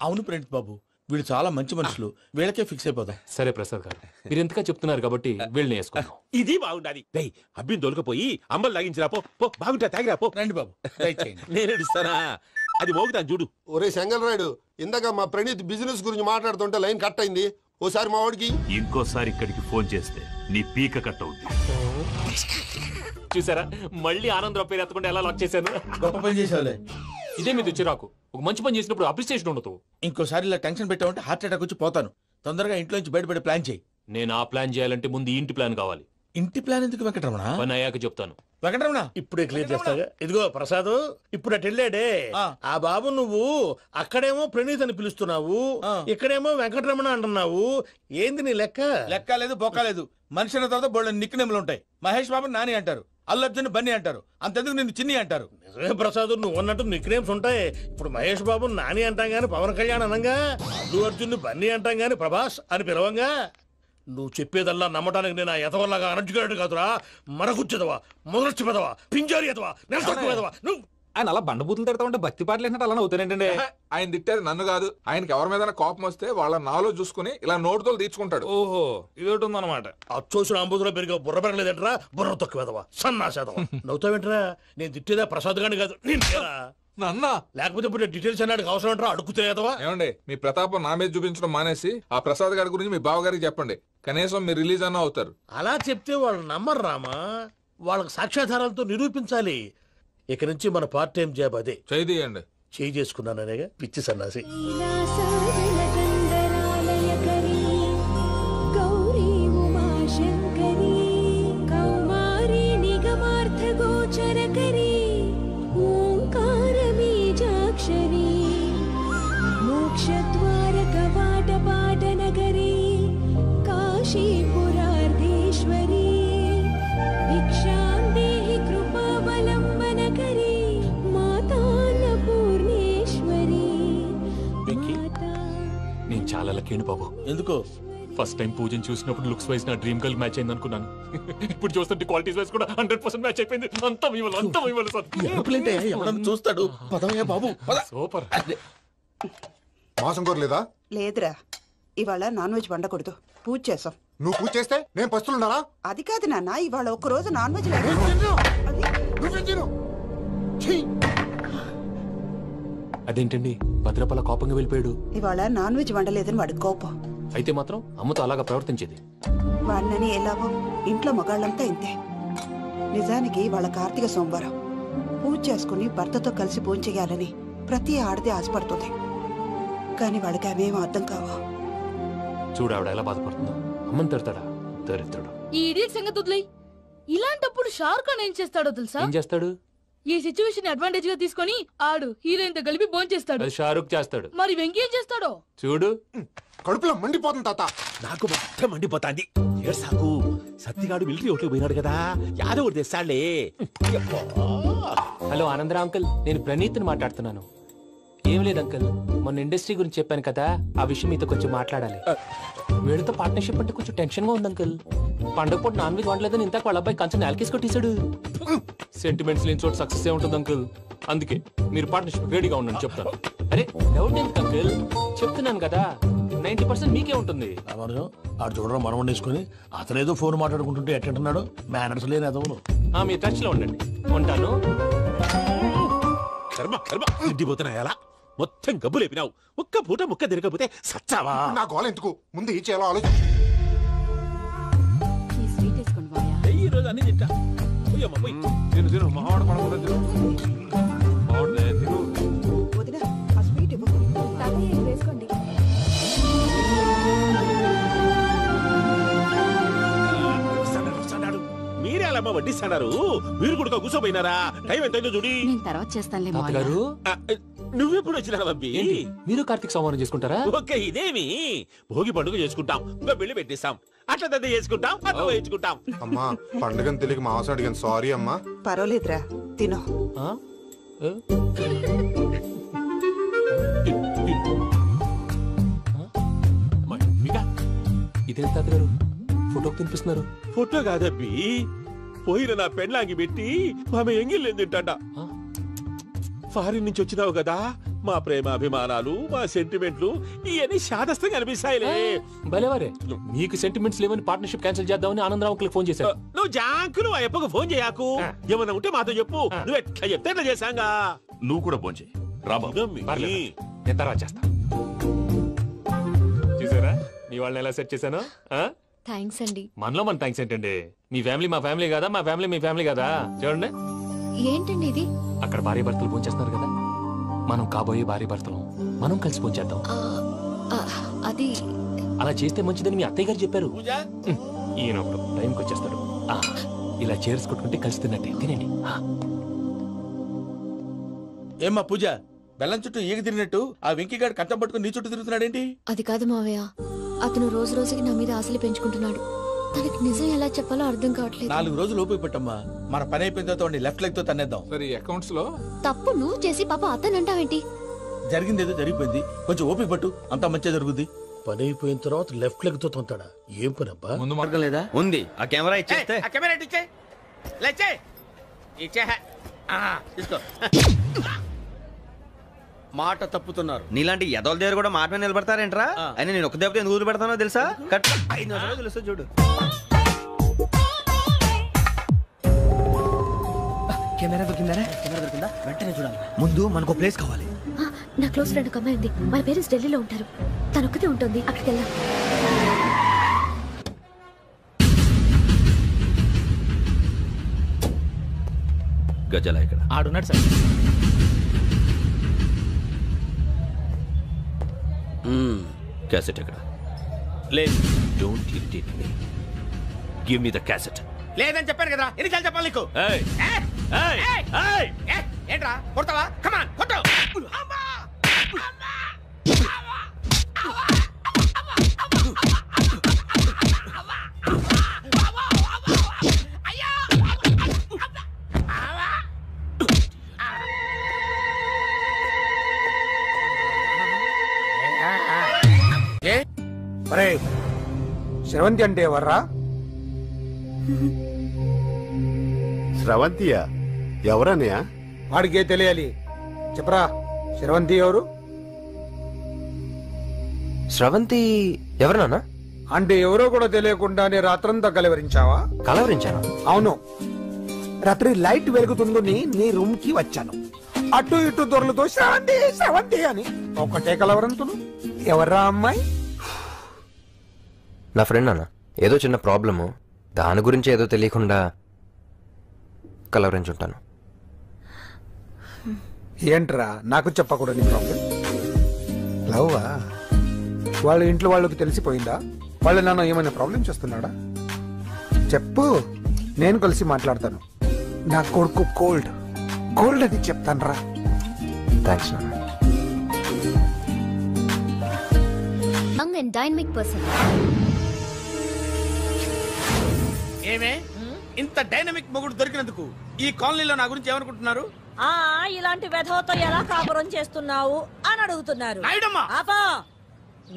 Speaker 18: అవును ప్రణీత్ బాబు, వీళ్ళు చాలా మంచి మనుషులు, వీళ్ళకే ఫిక్స్ అయిపోతాం.
Speaker 4: సరే ప్రసాద్ గారు, మీరు ఎంతగా చెప్తున్నారు కాబట్టి వీళ్ళని వేసుకున్నాం.
Speaker 23: ఇది బాగుండాలి. డై అబ్బిని దొలకపోయి అమ్మలు తాగించిరా పో. బాగుంటా, తాగిరా పో.
Speaker 18: రండి బాబు, దయచేయండి.
Speaker 23: నేను ఇస్తానా? అది మోగుతాను చూడు.
Speaker 5: ఒరే చెంగల్ రాయుడు, ఇందాక మా ప్రణీత్ బిజినెస్ గురించి మాట్లాడుతుంటే లైన్ కట్ అయింది. ఓసారి మా వాడికి
Speaker 7: ఇంకోసారి ఇక్కడికి ఫోన్ చేస్తే నీ పీక కట్ అవుతుంది.
Speaker 4: చూసారా, మళ్ళీ ఆనందరావు పేరు ఎత్తకుండా ఎలా లాక్ చేశాను.
Speaker 18: గొప్ప పని చేసేవాళ్ళే.
Speaker 4: ఇదే మీద చిరాకు. ఒక మంచి పని చేసినప్పుడు అప్రిసియేషన్ ఉండదు.
Speaker 18: ఇంకోసారి ఇలా టెన్షన్ పెట్టామంటే హార్ట్ అటాక్ వచ్చి పోతాను. తొందరగా ఇంట్లో నుంచి బయటపడే ప్లాన్ చేయి.
Speaker 4: నేను ఆ ప్లాన్ చేయాలంటే ముందు ఇంటి ప్లాన్ కావాలి.
Speaker 18: ఇంటి ప్లాన్ ఎందుకు వెంకటరమణ?
Speaker 4: పని అయ్యాక చెప్తాను.
Speaker 18: వెంకటరమణ
Speaker 23: ఇప్పుడే క్లియర్ చేస్తాగా. ఇదిగో ప్రసాద్, ఇప్పుడు అటు వెళ్ళాడే ఆ బాబు, నువ్వు అక్కడేమో ప్రణీత్ అని పిలుస్తున్నావు, ఇక్కడేమో వెంకటరమణ అంటున్నావు. ఏంది నీ లెక్క?
Speaker 18: లెక్క లేదు, బొక్క లేదు. మనిషి అన్న తర్వాత బోళ్ళ నిక్ నేమ్లు ఉంటాయి. మహేష్ బాబు నాని అంటారు, అల్లు అర్జున్ బన్నీ అంటారు, అంతెందుకు నిన్ను చిన్ని అంటారు.
Speaker 23: నిజమే ప్రసాద్, నువ్వు అన్నట్టు నిక్ నేమ్స్ ఉంటాయి. ఇప్పుడు మహేష్ బాబు నాని అంటాం గాని పవన్ కళ్యాణ్ అనంగా, అల్లు అర్జున్ బన్నీ అంటాం గాని ప్రభాస్ అని పిలవంగా. నువ్వు చెప్పేదల్లా నమ్మటానికి నేను ఆ ఎతవల్లాగా అనర్జుకేటెడ్ కాదురా. మరగుచ్చదవా, మొదలచ్చి పెదవా, పింజారి ఎదవా, నెలసొక్కుదవా నువ్వు.
Speaker 1: ఆయన అలా బండబూతులు తిడతా ఉంటే భక్తి పాటలు ఏంటంటే అలా అవుతానంటే.
Speaker 16: ఆయన తిట్టేది నన్ను కాదు, ఆయనకి ఎవరి మీద కోపం వస్తే వాళ్ళ నాలో చూసుకుని ఇలా నోటుతో తీర్చుకుంటాడు.
Speaker 1: ఓహో, ఇదొకటి ఉందన్నమాట.
Speaker 23: అచ్చోసిన అంబుధులో పెరిగే బుర్ర పెరగలేదంటరా, బుర్ర తొక్కువేదవా, సన్నాసేదవా. నవ్వుతావేంట్రా? నేను తిట్టేదా ప్రసాద్ గాని కాదు, నిన్నేరా
Speaker 16: నన్నా.
Speaker 23: లేకపోతే ఇప్పుడు డీటెయిల్స్ అన్నాడు అవసరం అంటారా? అడుగుతాయేదవా.
Speaker 16: ఏమండి, మీ ప్రతాపం నా మీద చూపించడం మానేసి ఆ ప్రసాద్ గారి గురించి మీ బావగారికి చెప్పండి. కనీసం మీరు రిలీజ్ అన్న అవుతారు.
Speaker 23: అలా చెప్తే వాళ్ళు నమ్మరు రామా. వాళ్ళకి సాక్ష్యాధారాలతో నిరూపించాలి. ఇక నుంచి మన పార్ట్ టైం జాబ్ అదే.
Speaker 16: చేయండి.
Speaker 23: చేయి చేసుకున్నాననేగా పిచ్చి సన్నాసి.
Speaker 4: చాలా లక్కీ బాబు.
Speaker 18: ఎందుకో?
Speaker 4: ఫస్ట్ టైం పూజను చూసినప్పుడు లుక్స్ వైజ్ నా డ్రీమ్ గర్ల్ మ్యాచ్ అయింది అనుకున్నాను. ఇప్పుడు చూస్తుంటే క్వాలిటీస్ వైజ్ కూడా 100% మ్యాచ్ అయిపోయింది. అంతా ఇవ్వాలి సార్.
Speaker 18: చూస్తాడు. పదవయ్యా బాబు,
Speaker 4: సూపర్.
Speaker 5: మాసం కోరలేదా?
Speaker 24: లేదురా, ఇవాళ నాన్ వెజ్ వండకూడదు, పూజ చేసాం.
Speaker 5: నువ్వు పూజ చేస్తే నేను పస్తులున్నారా?
Speaker 24: అది కాదు నాన్న, ఇవాళ ఒక్క రోజు నాన్ వెజ్
Speaker 4: అదేంటండి భద్రపల కోపంగా వెళ్ళిపోయాడు?
Speaker 24: ఇవాళ నాన్ వెజ్ వండలేదని వాడి కోపం.
Speaker 4: అయితే మాత్రం అమ్మతో అలాగా ప్రవర్తించేది.
Speaker 24: వాడినని ఎలాగో ఇంట్లో మగాళ్ళంతా ఇంతే. నిజానికి వాళ్ళ కార్తీక సోమవారం పూజ చేసుకుని భర్తతో కలిసి పూజ చేయాలని ప్రతి ఆడది ఆశపడుతుంది. కానీ వాళ్ళకి అవేమో అర్థం కావు.
Speaker 4: చూడు ఆవిడ ఎలా బాధపడుతుందో. అమ్మని తిడతాడా? దరిద్రుడు.
Speaker 25: ఈ ఇడియట్ సంగతి వదిలేయ్. ఇలాంటప్పుడు షారుఖ్ ఖాన్ ఏం చేస్తాడో తెలుసా?
Speaker 4: ఏం చేస్తాడు?
Speaker 25: ఈ సిచ్యువేషన్ అడ్వాంటేజ్ గా తీసుకొని ఆడు హీరోయిన్ తో కలిపి బోన్ చేస్తాడు.
Speaker 4: అది షారుఖ్ చేస్తాడు.
Speaker 25: మరి వెంకీ ఏం చేస్తాడో
Speaker 4: చూడు.
Speaker 5: కడుపులో మండిపోతుంది తాత.
Speaker 23: నాకు మొత్తం మండిపోతాంది. సాకు సత్తిగాడు మిలిటరీ ఓట్లు పోయినాడు కదా, యాదవ్ తెస్తాడులే.
Speaker 4: హలో ఆనందరా అంకుల్, నేను ప్రణీత్ని మాట్లాడుతున్నాను. ఏం లేదు అంకుల్, మొన్న ఇండస్ట్రీ గురించి చెప్పాను కదా, ఆ విషయం మీతో కొంచెం మాట్లాడాలి. వీడితో పార్ట్నర్షిప్ అంటే కొంచెం టెన్షన్ గా ఉంది అంకుల్. పండగ పూట నాన్ వెజ్ వండలేదని ఇంతకు వాళ్ళ అబ్బాయి కంచెం నేలకేసి కొట్టేశాడు. సెంటిమెంట్స్ లేని చోట సక్సెస్ ఏ ఉంటుంది అంకుల్. అందుకే మీరు పార్ట్నర్షిప్ రెడీగా ఉండండి చెప్తాను. అరే డౌట్ ఎందుకు అంకుల్, చెప్తున్నాను కదా 90% మీకే ఉంటుంది.
Speaker 23: ఆడు చూడడం మనం వండేసుకుని అతనేదో ఫోన్ మాట్లాడుకుంటుంటే ఎట్టంటున్నాడు మేనర్స్ లేని అదవును.
Speaker 4: మీ టచ్ లో ఉండండి, ఉంటాను.
Speaker 9: కర్మ కర్మ ఇంటిపోతున్నా ఎలా మొత్తం గబ్బు లేపినావు. ఒక్క పూట ముక్క తిరగకపోతే సచ్చావా?
Speaker 21: నా గోల ఎందుకు, ముందు ఏం చేయాలో ఆలోచన.
Speaker 9: ఈ రోజు అన్ని తింటా.
Speaker 21: తిను తిను మావాడు పడకుండా తిను. మావాడు తిను.
Speaker 24: వదినా ఆ స్వీట్ ఇవ్వు.
Speaker 11: వేసుకోండి.
Speaker 9: మీరే అలా వడ్డిస్తాడారు. మీరు కూడా కూర్చోపోయినారా? టైం ఎంతైందో చూడి.
Speaker 12: నేను తర్వాత చేస్తానులే
Speaker 4: తాతగారు.
Speaker 9: నువ్వెప్పుడు వచ్చినా బంబి?
Speaker 4: మీరు కార్తీక్ సంహారం చేసుకుంటారా?
Speaker 9: ఓకే, ఇదేమి భోగి పండుగ చేసుకుంటాం, ఇంకా బిల్లు పెట్టిస్తాం, అట్లా దద్ద చేసుకుంటాం, అట్లా వేయించుకుంటాం.
Speaker 21: అమ్మా పండుగని తెలియక మాంసం అడిగాను, సారీ అమ్మా.
Speaker 24: పర్వాలేదురా తినో.
Speaker 4: ఇదేం తాతగారు ఫోటోకి తినిపిస్తున్నారు?
Speaker 9: ఫోటో కాదబ్బి, పోయిన నా పెళ్ళాంగి పెట్టి ఆమె ఎంగిల్లేం తింటాడ. ఫారిన్ నుంచి వచ్చినావు కదా, మా ప్రేమ అభిమానాలు, మా సెంటిమెంట్లు ఇవన్నీ శాదస్తంగా అనిపిస్తాయిలే.
Speaker 4: భలేవారే, మీకు సెంటిమెంట్స్ లేవని పార్ట్నర్షిప్ క్యాన్సిల్ చేద్దామని ఆనందరావుకి ఫోన్ చేశారు.
Speaker 9: నువ్వు జాంకులు ఆ ఎప్పకు ఫోన్ చేయకు. ఏమన్నా ఉంటే మాతో చెప్పు, నువ్వు ఎట్లా చెప్తే ఎట్లా చేశాంగా.
Speaker 7: నువ్వు కూడా ఫోన్ చేయి రాబా.
Speaker 4: నేను తర్వాత చేస్తా. చూసారా మీ వాళ్ళని ఎలా సెట్ చేశాను?
Speaker 11: థ్యాంక్స్ అండి.
Speaker 4: మనలో మన థ్యాంక్స్ ఏంటండి, మీ ఫ్యామిలీ మా ఫ్యామిలీ కదా, మా ఫ్యామిలీ మీ ఫ్యామిలీ కదా. చూడండి
Speaker 11: ఏంటండి ఇది?
Speaker 4: అక్కడ భార్య భర్తలు భోంచేస్తున్నారు కదా, మనం కాబోయే భార్య భర్తలు మనం కలిసి భోంచేద్దాం.
Speaker 11: అది
Speaker 4: అలా చేస్తే మంచిదని మీ అత్తయ్య గారు చెప్పారు. ఈయన ఒకడు టైంకి వచ్చేస్తాడు. ఇలా చేర్స్ కొట్టుకుంటే కలిసి తిన్నట్టే. తినండి.
Speaker 18: ఏమ్మా పూజ, బెల్లం చుట్టూ ఈగ తిరిగినట్టు ఆ వెంకీగాడు కట్టం పట్టుకుని నీ చుట్టూ తిరుగుతున్నాడేంటి?
Speaker 11: అది కాదు మావయ్య, అతను రోజు రోజుకి నా మీద ఆశలు పెంచుకుంటున్నాడు. తనకి నిజం ఎలా చెప్పాలో అర్థం కావట్లేదు.
Speaker 18: 4 రోజులు ఓపిక పట్టమ్మా, మన పని అయిపోయిన తర్వాత లెఫ్ట్ లెగ్ తో తన్నేద్దాం.
Speaker 21: సరే అకౌంట్స్ లో
Speaker 11: తప్పు నువ్వు చేసి పాప అతను అంటావేంటి?
Speaker 18: జరిగిందేదో జరిగిపోయింది, కొంచెం ఓపిక పట్టు, అంతా మంచిగా జరుగుద్ది.
Speaker 23: పని అయిపోయిన తర్వాత లెఫ్ట్ లెగ్ తో తొంతాడా? ఏం పని అబ్బా?
Speaker 6: ముందు మార్గం లేదా? ఉంది. ఆ కెమెరా ఇచ్చేస్తే
Speaker 18: ఆ కెమెరా ఇచ్చే లేచే ఇచ్చే తీసుకో. మాట తప్పుతున్నారు.
Speaker 6: నీలాంటి ఎదల దగ్గర కూడా మాట మీద నిలబడతారేంట్రా? అయినా నేను ఒక దెబ్బతో ఎందుకు పెడతానో తెలుసా? కట్ 5 నిమిషాలు తెలుసా చూడు. కెమెరా దొరికిందా? కెమెరా దొరికిందా? వెంటనే చూడాలి. ముందు మనకు ప్లేస్ కావాలి.
Speaker 11: నా క్లోజ్ ఫ్రెండ్ ఒక అమ్మాయి ఉంది, వాళ్ళ పేరెంట్స్ ఢిల్లీలో ఉంటారు. తను ఒక్కతే ఉంటుంది, అక్కడికి వెళ్దాం.
Speaker 7: గజాల ఇక్కడ
Speaker 4: ఆడున్నాడు సార్.
Speaker 7: క్యాసెట్ ఎక్కడ?
Speaker 18: లేదు.
Speaker 7: Don't irritate me, give me the cassette.
Speaker 18: లేదని చెప్పాను కదా, ఎన్నిసార్లు చెప్పాలి నీకు? ఏంట్రా కొడతావా? కమాన్ కొట్టు.
Speaker 21: శ్రవంతి అంటే ఎవర్రా?
Speaker 22: స్రవంతియా? ఎవరన్నయ్యా?
Speaker 21: వాడికే తెలియాలి, చెప్పరా. శ్రవంతి ఎవరు?
Speaker 6: స్రవంతి ఎవరు నాన్న?
Speaker 21: అంటే ఎవరో కూడా తెలియకుండానే రాత్రంతా కలవరించావా?
Speaker 6: కలవరించాను.
Speaker 21: అవును, రాత్రి లైట్ వెలుగుతుందని నీ రూమ్ కి వచ్చాను. అటు ఇటు దొరలతో శ్రవంతి శ్రవంతి అని ఒకటే కలవరంతులు. ఎవర్రా అమ్మాయి?
Speaker 6: నా ఫ్రెండ్ అన్న, ఏదో చిన్న ప్రాబ్లము, దాని గురించి ఏదో తెలియకుండా కలవరించుంటాను.
Speaker 21: ఏంట్రా నాకు చెప్పకూడదు నీ ప్రాబ్లం? లవ్వా? వాళ్ళ ఇంట్లో వాళ్ళకి తెలిసిపోయిందా? వాళ్ళ నాన్న ఏమైనా ప్రాబ్లం చేస్తున్నాడా? చెప్పు, నేను కలిసి మాట్లాడతాను. నా కొడుకు కోల్డ్ కోల్డ్ అని చెప్తాను రా.
Speaker 6: థ్యాంక్స్ నాన్న.
Speaker 11: Young and dynamic person.
Speaker 18: ఏమే ఇంత డైనమిక్ మొగుడు దొరికినందుకు ఈ కాలనీలో నా గురించి ఏమనుకుంటున్నారు?
Speaker 3: ఇలాంటి వెధవతో ఎలా కాపురం చేస్తున్నావు అని అడుగుతున్నారు. ఆపా,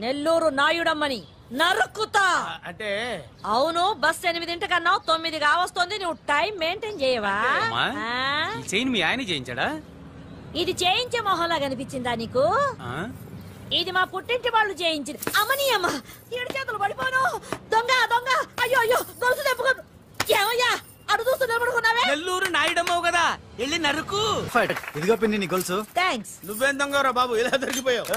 Speaker 3: నెల్లూరు నాయుడమ్మని నరుక్కుతా.
Speaker 18: అంటే
Speaker 3: అవును, బస్ 8:00 9 కావస్తుంది. నువ్వు టైం మెయింటైన్ చేయవా?
Speaker 1: చైన్ మీ ఆయన చేయించాడా?
Speaker 3: ఇది చేయించే మొహంలా కనిపించిందా నీకు? ఇది మా పుట్టింటి వాళ్ళు చేయించింది. అమ్మని అమ్మ, 7 చేతులు పడిపోను. దొంగ దొంగ, అయ్యో అయ్యో, గొలుసు తెప్పుకో. ఏమయ్యా అడు చూస్తూ నిలబడుకున్నావే?
Speaker 18: నెల్లూరు నాయుడమ్మవు కదా, వెళ్ళి నరుకు.
Speaker 10: ఇదిగో పిన్ని నీ గొలుసు.
Speaker 3: థ్యాంక్స్.
Speaker 18: నువ్వేం దొంగరా బాబు, ఇలా దొరికిపోయావు?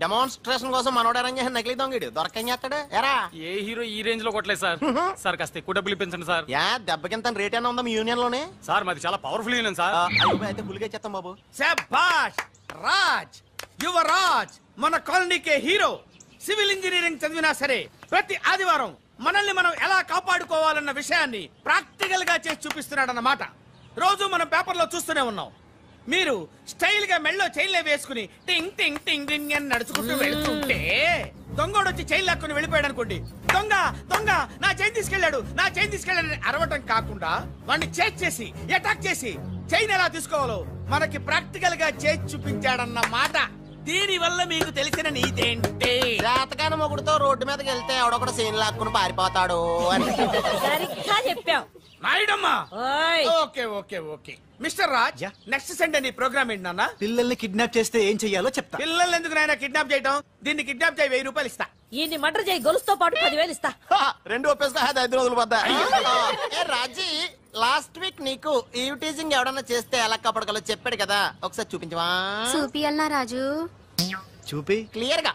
Speaker 19: డెమాన్స్ట్రేషన్ కోసం మనోడు అరేంజ్ చేసిన నకిలీ దొంగడు దొరకం చేస్తాడు. ఎరా
Speaker 1: ఏ హీరో ఈ రేంజ్ లో కొట్టలేదు సార్. సార్ కాస్త ఎక్కువ డబ్బులు ఇప్పించండి సార్.
Speaker 19: దెబ్బకింత రేట్ అయినా ఉందా మీ యూనియన్ లోనే?
Speaker 1: సార్ మాది చాలా పవర్ఫుల్ యూనియన్ సార్.
Speaker 19: అయితే పులిగా చేస్తాం బాబు.
Speaker 18: శభాష్ రాజ్, యువరాజ్, మన కాలనీకే హీరో. సివిల్ ఇంజనీరింగ్ చదివినా సరే ప్రతి ఆదివారం మనల్ని మనం ఎలా కాపాడుకోవాలన్న విషయాన్ని ప్రాక్టికల్ గా చేసి చూపిస్తున్నాడన్నమాట. రోజు మనం పేపర్లో చూస్తూనే ఉన్నాం. మీరు స్టైల్ గా మెళ్ళో చైన్లే వేసుకుని టింగ్ టింగ్ టింగ్ టింగ్ అని నడుచుకుంటూ వెళ్తుంటే దొంగోడు వచ్చి చైన్ లాక్కుని వెళ్ళిపోయాడు అనుకోండి. దొంగ దొంగ, నా చైన్ తీసుకెళ్లాడు, నా చైన్ తీసుకెళ్లాడని అరవటం కాకుండా వాడిని చేజ్ చేసి అటాక్ చేసి చైన్ ఎలా తీసుకోవాలో మనకి ప్రాక్టికల్ గా చేసి చూపించాడన్న మాట. దీని వల్ల మీకు తెలిసిన నీతేంటి?
Speaker 19: జాతకాన మొగుడుతో రోడ్డు మీదకి వెళ్తే ఎవడొకడు చైన్ లాక్కుని పారిపోతాడు అని.
Speaker 3: సరిగ్గా చెప్పావు
Speaker 18: నాయుడమ్మా. Okay okay okay mister Raj, next Sunday నీ ప్రోగ్రామ్ ఏంటి నాన్న?
Speaker 10: పిల్లల్ని కిడ్నాప్ చేస్తే ఏం చెయ్యాలో చెప్తా.
Speaker 18: పిల్లల్ని ఎందుకు నాయన కిడ్నాప్ చేయటం? దీన్ని కిడ్నాప్ చేయి, 1000 రూపాయలు ఇస్తా.
Speaker 3: ఈయన్ని మర్డర్ చేయి, గొలుసుతో పాటు 10,000 ఇస్తా.
Speaker 19: 2 ఒప్పేసుకో, 5 రోజులు పడ్డా. రాజీ, లాస్ట్ వీక్ నీకు ఈవ్ టీజింగ్ ఎవడన్నా చేస్తే ఎలా కాపాడగలో చెప్పాడు కదా, ఒకసారి చూపించవా?
Speaker 11: చూపియల్నా రాజు?
Speaker 10: చూపి
Speaker 19: క్లియర్ గా.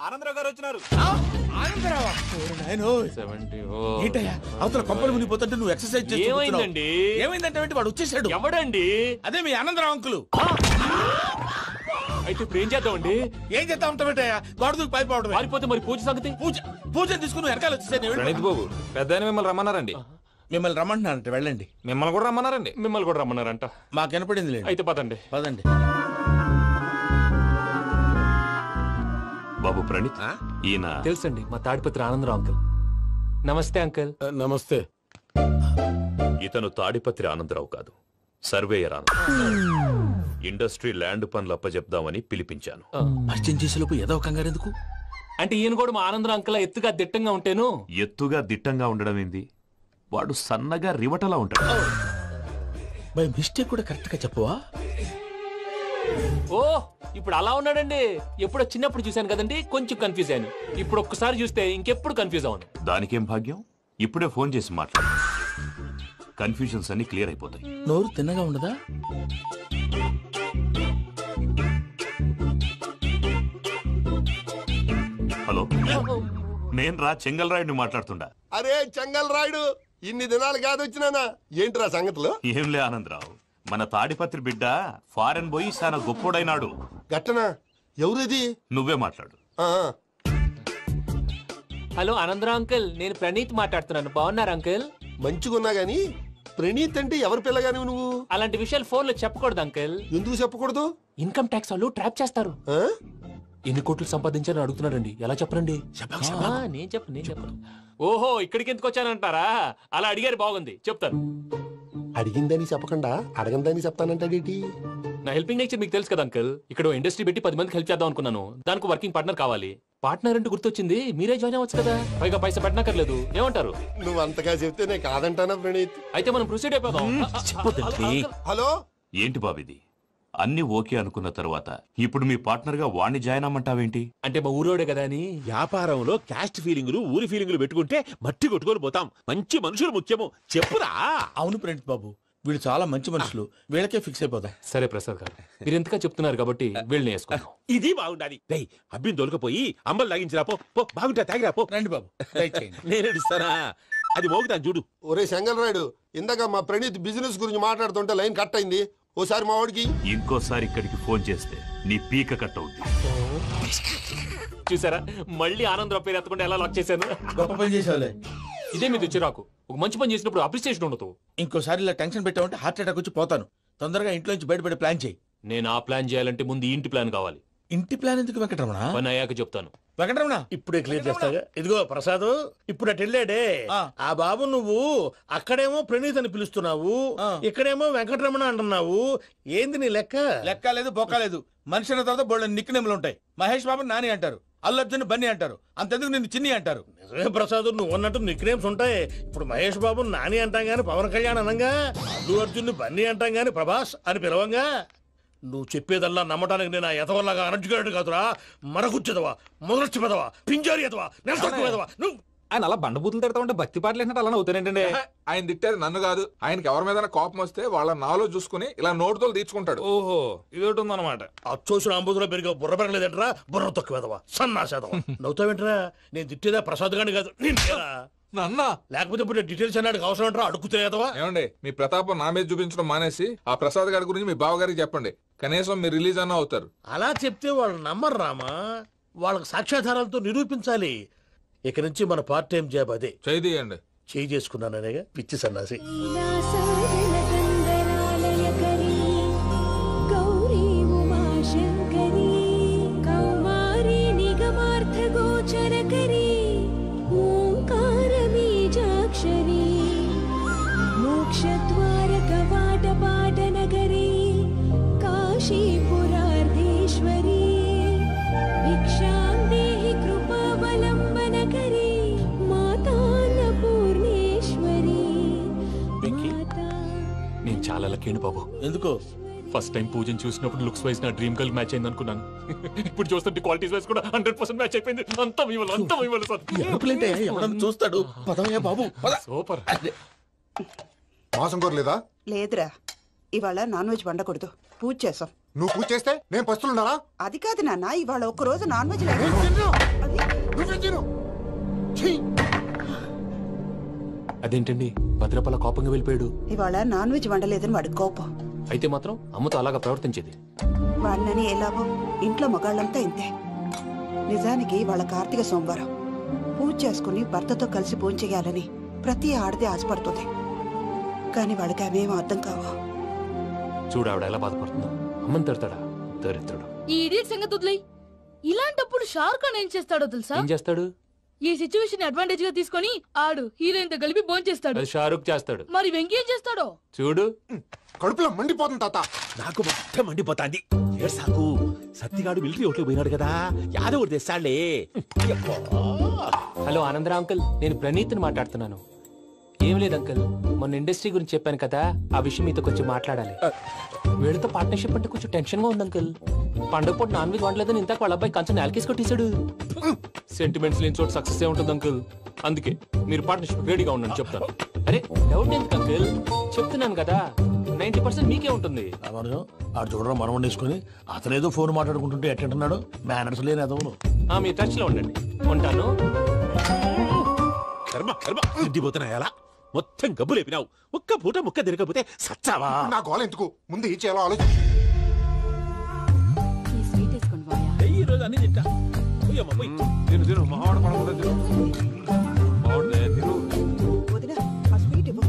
Speaker 8: ఆనందరావు గారు వచ్చినారు.
Speaker 18: ఏంటయ్యా అవతల కొంపలు మునిగిపోతుంటే నువ్వు ఎక్సర్సైజ్ చేస్తూ
Speaker 4: ఏమైందండి?
Speaker 18: ఏమైందంటే వాడు వచ్చేసాడు.
Speaker 4: ఎవడండి?
Speaker 18: అదే మీ ఆనందరావు అంకులు.
Speaker 4: అయితే ఇప్పుడు ఏం చేద్దామండి?
Speaker 18: ఏం చేస్తా ఉంటావేటయ్యా, గోడ దూకి పైపోవడం.
Speaker 4: పారిపోతే మరి పూజ సంగతి?
Speaker 18: పూజ తీసుకుని వెనకాల వచ్చేసాను.
Speaker 12: ప్రణీత్ బాబు, పెద్ద మిమ్మల్ని రమ్మన్నారండి.
Speaker 18: మిమ్మల్ని రమ్మంటున్నారంట, వెళ్ళండి.
Speaker 12: మిమ్మల్ని కూడా రమ్మన్నారండి.
Speaker 4: మిమ్మల్ని కూడా రమ్మన్నారంట.
Speaker 18: మాకు వినపడింది లేదు.
Speaker 4: అయితే పదండి.
Speaker 18: పదండి.
Speaker 7: బాబు ప్రణీత్, ఈయన
Speaker 4: తెలుసండి, మా తాడిపత్రి ఆనందరావు అంకుల్. నమస్తే అంకుల్.
Speaker 9: నమస్తే.
Speaker 7: ఇతను తాడిపత్రి ఆనందరావు కాదు, సర్వేయర్ ఆనందరావు. ఇండస్ట్రీ ల్యాండ్ పనులు అప్పజెప్దామని పిలిపించాను.
Speaker 18: పరిచయం చేసేలోపు ఏదో కంగారు ఎందుకు?
Speaker 4: అంటే ఈయన కూడా మా ఆనందరావు అంకుల్ ఎత్తుగా దిట్టంగా ఉంటాను.
Speaker 7: ఎత్తుగా దిట్టంగా ఉండడం ఏంది? వాడు సన్నగా రివటలా ఉంటాడు.
Speaker 18: బై మిస్టేక్ కూడా కరెక్ట్ గా చెప్పవా?
Speaker 4: ఓ, ఇప్పుడు అలా ఉన్నాడండి. ఎప్పుడో చిన్నప్పుడు చూశాను కదండి, కొంచెం కన్ఫ్యూజ్ అయ్యాను. ఇప్పుడు ఒక్కసారి చూస్తే ఇంకెప్పుడు కన్ఫ్యూజ్ అవును.
Speaker 7: దానికేం భాగ్యం, ఇప్పుడే ఫోన్ చేసి మాట్లాడు. కన్ఫ్యూజన్స్ అన్ని క్లియర్ అయిపోతాయి.
Speaker 18: నోరు తిన్నగా ఉండదా?
Speaker 7: హలో, నేను రా చెంగల్ రాయుడిని మాట్లాడుతుండా.
Speaker 5: అరే చెంగల్ రాయుడు, ఇన్ని దినాలు కాదు వచ్చినానా? ఏంట్రా సంగతులు?
Speaker 7: ఏంలే ఆనందరావు, మన తాడిపత్రి బిడ్డ ఫారెన్ పోయి చాలా గొప్పోడైనాడు.
Speaker 5: గట్టనా? ఎవరిది?
Speaker 7: నువ్వే మాట్లాడు.
Speaker 4: హలో ఆనందరావు అంకుల్, నేను ప్రణీత్ మాట్లాడుతున్నాను. బాగున్నారు అంకుల్?
Speaker 5: మంచిగున్నా గాని ప్రణీత్ అంటే ఎవరి పిల్లగాని నువ్వు?
Speaker 4: అలాంటి విషయాలు ఫోన్ లో చెప్పకూడదు అంకుల్.
Speaker 5: ఎందుకు చెప్పకూడదు?
Speaker 4: ఇన్కమ్ ట్యాక్స్ వాళ్ళు ట్రాప్ చేస్తారు. ఎన్ని కోట్లు సంపాదించాలని అడుగుతున్నారండి, ఎలా చెప్పరండి? నేను చెప్పను. ఓహో, ఇక్కడికి ఎందుకు వచ్చానంటారా? అలా అడిగారు, బాగుంది, చెప్తాను.
Speaker 5: అడిగిందని చెప్పకుండా అడగందని చెప్తానంటాడేటి?
Speaker 4: నా హెల్పింగ్ నేచర్ మీకు తెలుసు కదా అంకుల్. ఇక్కడ ఇండస్ట్రీ పెట్టి 10 మందికి హెల్ప్ చేద్దాం అనుకున్నాను. దానికి వర్కింగ్ పార్ట్నర్ కావాలి. పార్ట్నర్ అంటే గుర్తొచ్చింది, మీరే జాయిన్ అవ్వచ్చు కదా, పైగా పైసా పెట్టనక్కర్లేదు. ఏమంటారు?
Speaker 5: నువ్వు అంతగా చెప్తేనే కాదంటానా ప్రణీత్?
Speaker 4: అయితే మనం ప్రొసీడ్ అయిపోదాం.
Speaker 5: హలో,
Speaker 7: ఏంటి బాబిది? అన్ని ఓకే అనుకున్న తర్వాత ఇప్పుడు మీ పార్ట్నర్ గా వాణ్ణి జాయిన్ అమ్మంటావేంటి?
Speaker 4: అంటే మా ఊరోడే కదా అని.
Speaker 9: వ్యాపారంలో క్యాస్ట్ ఫీలింగులు, ఊరి ఫీలింగులు పెట్టుకుంటే మట్టి కొట్టుకొని పోతాం. మంచి మనుషులు ముఖ్యము. చెప్పురా.
Speaker 18: అవును ప్రణీత్ బాబు, వీళ్ళు చాలా మంచి మనుషులు, వీళ్ళకే ఫిక్స్ అయిపోతా.
Speaker 4: సరే ప్రసాద్ గారు, మీరు ఎంతగా చెప్తున్నారు కాబట్టి వీళ్ళని వేసుకున్నాం.
Speaker 9: ఇది బాగుండాలి. అబ్బిని దొలకపోయి అమ్మలు తాగించిరా పో. బాగుంటా, తాగిరా పో.
Speaker 18: రండి బాబు,
Speaker 9: నేను ఇస్తానా? అది మోగుతాను చూడు.
Speaker 5: ఒరే చెంగల్ రాయుడు, ఇందాక మా ప్రణీత్ బిజినెస్ గురించి మాట్లాడుతుంటే లైన్ కట్ అయింది. ఓసారి మా వాడికి
Speaker 7: ఇంకోసారి ఇక్కడికి ఫోన్ చేస్తే నీ పీక కట్ అవుతుంది.
Speaker 4: చూసారా, మళ్ళీ ఆనందరావు పేరు ఎత్తకుండా ఎలా లాక్ చేశాను.
Speaker 18: గొప్ప పని చేసేవాళ్ళే.
Speaker 4: ఇదే మీద చిరాకు. ఒక మంచి పని చేసినప్పుడు అప్రిసియేషన్ ఉండదు.
Speaker 18: ఇంకోసారి ఇలా టెన్షన్ పెట్టామంటే హార్ట్ అటాక్ వచ్చి పోతాను. తొందరగా ఇంట్లో నుంచి బయటపడే ప్లాన్ చేయి.
Speaker 4: నేను ఆ ప్లాన్ చేయాలంటే ముందు ఇంటి ప్లాన్ కావాలి.
Speaker 18: ఇంటి ప్లాన్ ఎందుకు వెంకటరమణ?
Speaker 4: పని అయ్యాక చెప్తాను.
Speaker 23: వెంకటరమణ ఇప్పుడే క్లియర్ చేస్తాగా. ఇదిగో ప్రసాద్, ఇప్పుడు అటు వెళ్ళాడే ఆ బాబు, నువ్వు అక్కడేమో ప్రణీత్ అని పిలుస్తున్నావు, ఇక్కడేమో వెంకటరమణ అంటున్నావు. ఏంది నీ లెక్క?
Speaker 19: లెక్క లేదు బొక్క లేదు. మనిషి అన్న తర్వాత బోళ్ళ నిక్ నేమ్లు ఉంటాయి. మహేష్ బాబు నాని అంటారు, అల్లు అర్జున్ బన్నీ అంటారు, అంతెందుకు నిన్ను చిన్ని అంటారు.
Speaker 23: నిజమే ప్రసాద్, నువ్వు అన్నట్టు నిక్ నేమ్స్ ఉంటాయి. ఇప్పుడు మహేష్ బాబు నాని అంటాం గాని పవన్ కళ్యాణ్ అనంగా, అల్లు అర్జున్ బన్నీ అంటాం గాని ప్రభాస్ అని పిలవంగా. నువ్వు చెప్పేదల్లా నమ్మటానికి నేను ఎతవల్లాగా అనర్జుకేటెడ్ కాదురా. మరగుచ్చదవా, మొదలచ్చి పెదవా, పింజారి ఎదవా, నెలసొక్కుదవా నువ్వు.
Speaker 12: ఆయన అలా బండబూతులు తిడతా ఉంటే భక్తి పాటలు ఏంటంటే అలా అవుతానంటే.
Speaker 16: ఆయన తిట్టేది నన్ను కాదు, ఆయనకి ఎవరి మీద కోపం వస్తే వాళ్ళ నాలో చూసుకుని ఇలా నోటుతో తీర్చుకుంటాడు.
Speaker 12: ఓహో, ఇది ఒకటి ఉందన్నమాట.
Speaker 23: అచ్చోసిన అంబుదులో పెరిగే బుర్ర పెరగలేదంటరా, బుర్ర తొక్కువేదవా, సన్నాసేదవా. నవ్వుతావేంట్రా? నేను తిట్టేదా ప్రసాద్ గాని కాదు,
Speaker 16: నన్నా.
Speaker 23: లేకపోతే ఇప్పుడు డీటెయిల్స్ అన్నాడు అవసరం అంటారా, అడుగుతాయేదవా.
Speaker 16: ఏమండి, మీ ప్రతాపం నా మీద చూపించడం మానేసి ఆ ప్రసాద్ గారి గురించి మీ బావగారికి చెప్పండి. కనీసం మీరు రిలీజ్ అన్న అవుతారు.
Speaker 23: అలా చెప్తే వాళ్ళు నమ్మరు రామా, వాళ్ళకి సాక్ష్యాధారాలతో నిరూపించాలి. ఇక నుంచి మన పార్ట్ టైం జాబ్ అదే.
Speaker 16: చేయండి.
Speaker 23: చేయి చేసుకున్నాననేగా పిచ్చి సన్నాసి.
Speaker 13: మోక్షద్వారకవాటపాటనగరీ కాశీపురార్ధేశ్వరీ భిక్షాం దేహి కృపావలంబనకరీ మాతాన్నపూర్ణేశ్వరీ.
Speaker 4: నేను చాలా లక్కీ బాబు.
Speaker 23: ఎందుకో?
Speaker 4: ఫస్ట్ టైం పూజను చూసినప్పుడు లుక్స్ వైజ్ నా డ్రీమ్ గర్ల్ మ్యాచ్ అయింది అనుకున్నాను. ఇప్పుడు చూస్తుంటే క్వాలిటీస్ వైజ్ కూడా 100% మ్యాచ్ అయిపోయింది. అంతా మీ వల్ల, అంతా మీ వల్ల సార్.
Speaker 23: ఎవడన్నా చూస్తాడు. పదవయ్యా బాబు,
Speaker 4: సూపర్.
Speaker 22: మాసం కోరలేదా?
Speaker 24: లేదురా, ఇవాళ నాన్ వెజ్ వండకూడదు, పూజ చేసాం.
Speaker 22: నువ్వు పూజ చేస్తే నేను పస్తులున్నారా?
Speaker 24: అది కాదు నాన్న, ఇవాళ ఒక్క రోజు నాన్ వెజ్
Speaker 4: అదేంటండి భద్రపల కోపంగా వెళ్ళిపోయాడు?
Speaker 24: ఇవాళ నాన్ వెజ్ వండలేదని వాడి కోపం.
Speaker 4: అయితే మాత్రం అమ్మతో అలాగా ప్రవర్తించేది.
Speaker 24: వాడినని ఎలాగో ఇంట్లో మగాళ్ళంతా ఇంతే. నిజానికి వాళ్ళ కార్తీక సోమవారం పూజ చేసుకుని భర్తతో కలిసి పూజ చేయాలని ప్రతి ఆడది ఆశపడుతుంది. కానీ వాళ్ళకి అవేం అర్థం కావు.
Speaker 4: చూడు ఆవిడ ఎలా బాధపడుతుందో. అమ్మని తిడతాడా దరిద్రుడు.
Speaker 25: ఈ ఇడియట్ సంగతి వదిలేయ్. ఇలాంటప్పుడు షారుఖ్ ఖాన్ ఏం చేస్తాడో తెలుసా?
Speaker 4: ఏం చేస్తాడు?
Speaker 25: ఈ సిచ్యువేషన్ అడ్వాంటేజ్ గా తీసుకొని ఆడు హీరోయిన్ తో కలిపి బోన్ చేస్తాడు.
Speaker 4: అది షారుఖ్ చేస్తాడు.
Speaker 25: మరి వెంకీ ఏం చేస్తాడో
Speaker 4: చూడు.
Speaker 22: కడుపులో మండిపోతుంది తాత.
Speaker 9: నాకు మొత్తం మండిపోతాంది. సాకు సత్తిగాడు మిలిటరీ ఓట్లు పోయినాడు కదా, యాదవ్ తెస్తాడులే.
Speaker 4: హలో ఆనందరా అంకుల్, నేను ప్రణీత్ని మాట్లాడుతున్నాను. ఏం లేదు అంకుల్, మొన్న ఇండస్ట్రీ గురించి చెప్పాను కదా, ఆ విషయం మీతో కొంచెం మాట్లాడాలి. వీళ్ళతో పార్ట్నర్షిప్ అంటే కొంచెం టెన్షన్ గా ఉంది అంకుల్. పండుగ పూట నాన్ వెజ్ వండలేదని ఇంతకు వాళ్ళ అబ్బాయి కంచెం నేలకేసి కొట్టేశాడు. సెంటిమెంట్స్ లేని చోట సక్సెస్ ఏ ఉంటుంది అంకుల్. అందుకే మీరు పార్ట్నర్షిప్ రెడీగా ఉండండి చెప్తాను. అరే డౌట్ ఎందుకు అంకుల్, చెప్తున్నాను కదా 90% మీకే ఉంటుంది.
Speaker 23: ఆడు చూడడం మనం వండేసుకుని అతనేదో ఫోన్ మాట్లాడుకుంటుంటే ఎట్టంటున్నాడు. మేనర్స్ లేని అదవును.
Speaker 4: మీ టచ్ లో ఉండండి. ఉంటాను.
Speaker 9: కర్మ కర్మ ఇంటిపోతున్నా ఎలా మొత్తం గబ్బు లేపినావు. ఒక్క పూట ముక్క తిరగకపోతే సచ్చావా?
Speaker 22: నా గోల ఎందుకు, ముందు ఏం చేయాలో ఆలోచన.
Speaker 9: ఈ రోజు అన్ని తింటా.
Speaker 16: తిను తిను, మావాడు పడకుండా తిను. మావాడు తిను.
Speaker 24: వదినా, ఆ స్వీట్ ఇవ్వు.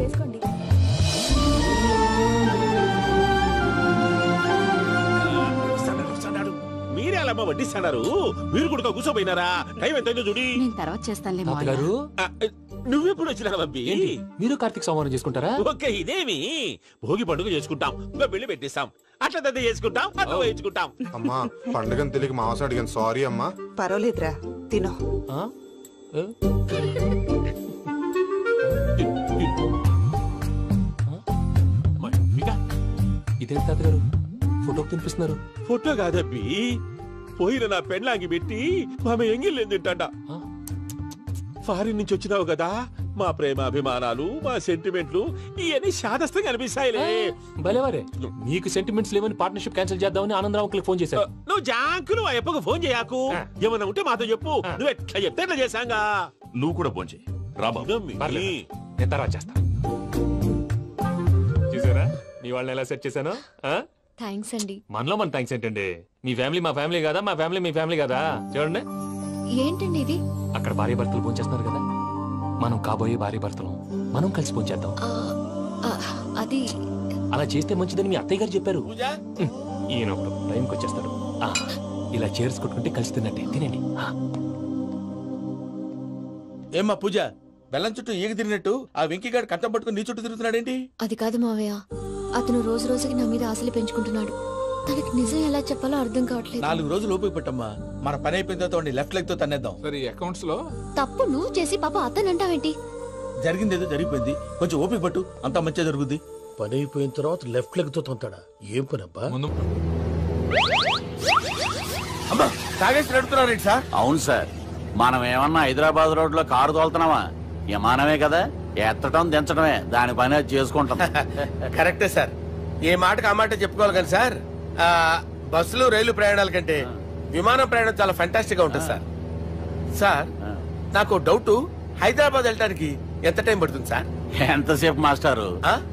Speaker 11: వేసుకోండి.
Speaker 9: మీరే అలా వడ్డిస్తాడారు. మీరు కూడా కూర్చోపోయినారా? టైం ఎంతైందో చూడి.
Speaker 11: నేను తర్వాత చేస్తానులే
Speaker 4: గారు.
Speaker 9: నువ్వెప్పుడు వచ్చినా బంబి?
Speaker 4: మీరు కార్తీక సంహారం చేసుకుంటారా?
Speaker 9: ఓకే, ఇదేమి భోగి పండుగ చేసుకుంటాం, ఇంకా పెళ్లి పెట్టిస్తాం, అట్లా దద్ద చేసుకుంటాం, అట్లా వేయించుకుంటాం.
Speaker 22: అమ్మా పండుగని తెలియక మాంసం అడిగాను, సారీ అమ్మా.
Speaker 24: పర్వాలేదురా, తినో.
Speaker 4: ఇదేంటి తాతగారు ఫోటోకి తినిపిస్తున్నారు?
Speaker 9: ఫోటో కాదబ్బి, పోయిన నా పెళ్ళాంగి పెట్టి ఆమె ఎంగిల్లేం తింటాడ. ఫారిన్ నుంచి వచ్చినావు కదా, మా ప్రేమ అభిమానాలు, మా సెంటిమెంట్లు ఇవన్నీ శాదస్తంగా అనిపిస్తాయిలే.
Speaker 4: భలేవారే, మీకు సెంటిమెంట్స్ లేవని పార్ట్నర్షిప్ క్యాన్సిల్ చేద్దామని ఆనందరావు అంకుల్ ఫోన్ చేశారు.
Speaker 9: నువ్వు జాంకులు ఆ ఎప్పకు ఫోన్ చేయకు. ఏమన్నా ఉంటే మాతో చెప్పు. నువ్వు ఎట్లా చెప్తే ఎట్లా చేశాంగా.
Speaker 7: నువ్వు కూడా ఫోన్ చేయి. రాబా
Speaker 4: నేను తర్వాత చేస్తా. చూసారా మీ వాళ్ళని ఎలా సెట్ చేశాను?
Speaker 11: థ్యాంక్స్ అండి.
Speaker 4: మనలో మన థ్యాంక్స్ ఏంటండి? మీ ఫ్యామిలీ మా ఫ్యామిలీ కదా, మా ఫ్యామిలీ మీ ఫ్యామిలీ కదా. చూడండి
Speaker 11: ఏంటండి ఇది?
Speaker 4: అక్కడ భార్య భర్తలు పోంచేస్తున్నారు కదా, మనం కాబోయే భార్య భర్తలు మనం కలిసి పోంచేద్దాం.
Speaker 11: అది
Speaker 4: అలా చేస్తే మంచిదని మీ అత్తయ్య గారు చెప్పారు. ఈయన ఒకడు టైంకి వచ్చేస్తాడు. ఇలా ఇలా చేర్స్ కొట్టుకుంటే కలిసి తిన్నట్టే. తినండి.
Speaker 18: ఏమ్మా పూజ, బెల్లం చుట్టూ ఈగ తిరిగినట్టు ఆ వెంకీగాడు కంటం పట్టుకుని నీ చుట్టూ తిరుగుతున్నాడేంటి?
Speaker 11: అది కాదు మావయ్య, అతను రోజు రోజుకి నా మీద ఆశలు పెంచుకుంటున్నాడు. తనకి నిజం ఎలా చెప్పాలో అర్థం కావట్లేదు.
Speaker 18: 4 రోజులు ఓపిక పట్టమ్మా, మన పని అయిపోయిన తర్వాత లెఫ్ట్ లెగ్ తో తన్నేద్దాం.
Speaker 12: సరే అకౌంట్స్ లో
Speaker 11: తప్పు నువ్వు చేసి పాప అతను అంటావేంటి?
Speaker 18: జరిగిందేదో జరిగిపోయింది, కొంచెం ఓపిక పట్టు, అంతా మంచిగా జరుగుద్ది.
Speaker 23: పని అయిపోయిన తర్వాత లెఫ్ట్ లెగ్ తో తొంతాడా? ఏం పని అబ్బా?
Speaker 18: అమ్మా తాగేసి నడుపుతున్నారేంటి సార్?
Speaker 2: అవును సార్, మనం ఏమన్నా హైదరాబాద్ రోడ్ లో కారు తోలుతున్నామా? విమానమే కదా, ఎత్తడం దించడమే, దాని పని అది చేసుకుంటాం.
Speaker 18: కరెక్టే సార్, ఏ మాటకు ఆ మాట చెప్పుకోవాలి కానీ సార్, బస్సులు రైలు ప్రయాణాల కంటే విమానం ప్రయాణం చాలా ఫెంటాస్టిక్ గా ఉంటుంది సార్. సార్ నాకు డౌట్, హైదరాబాద్ వెళ్ళడానికి ఎంత టైం పడుతుంది సార్?
Speaker 2: ఎంతసేపు మాస్టారు,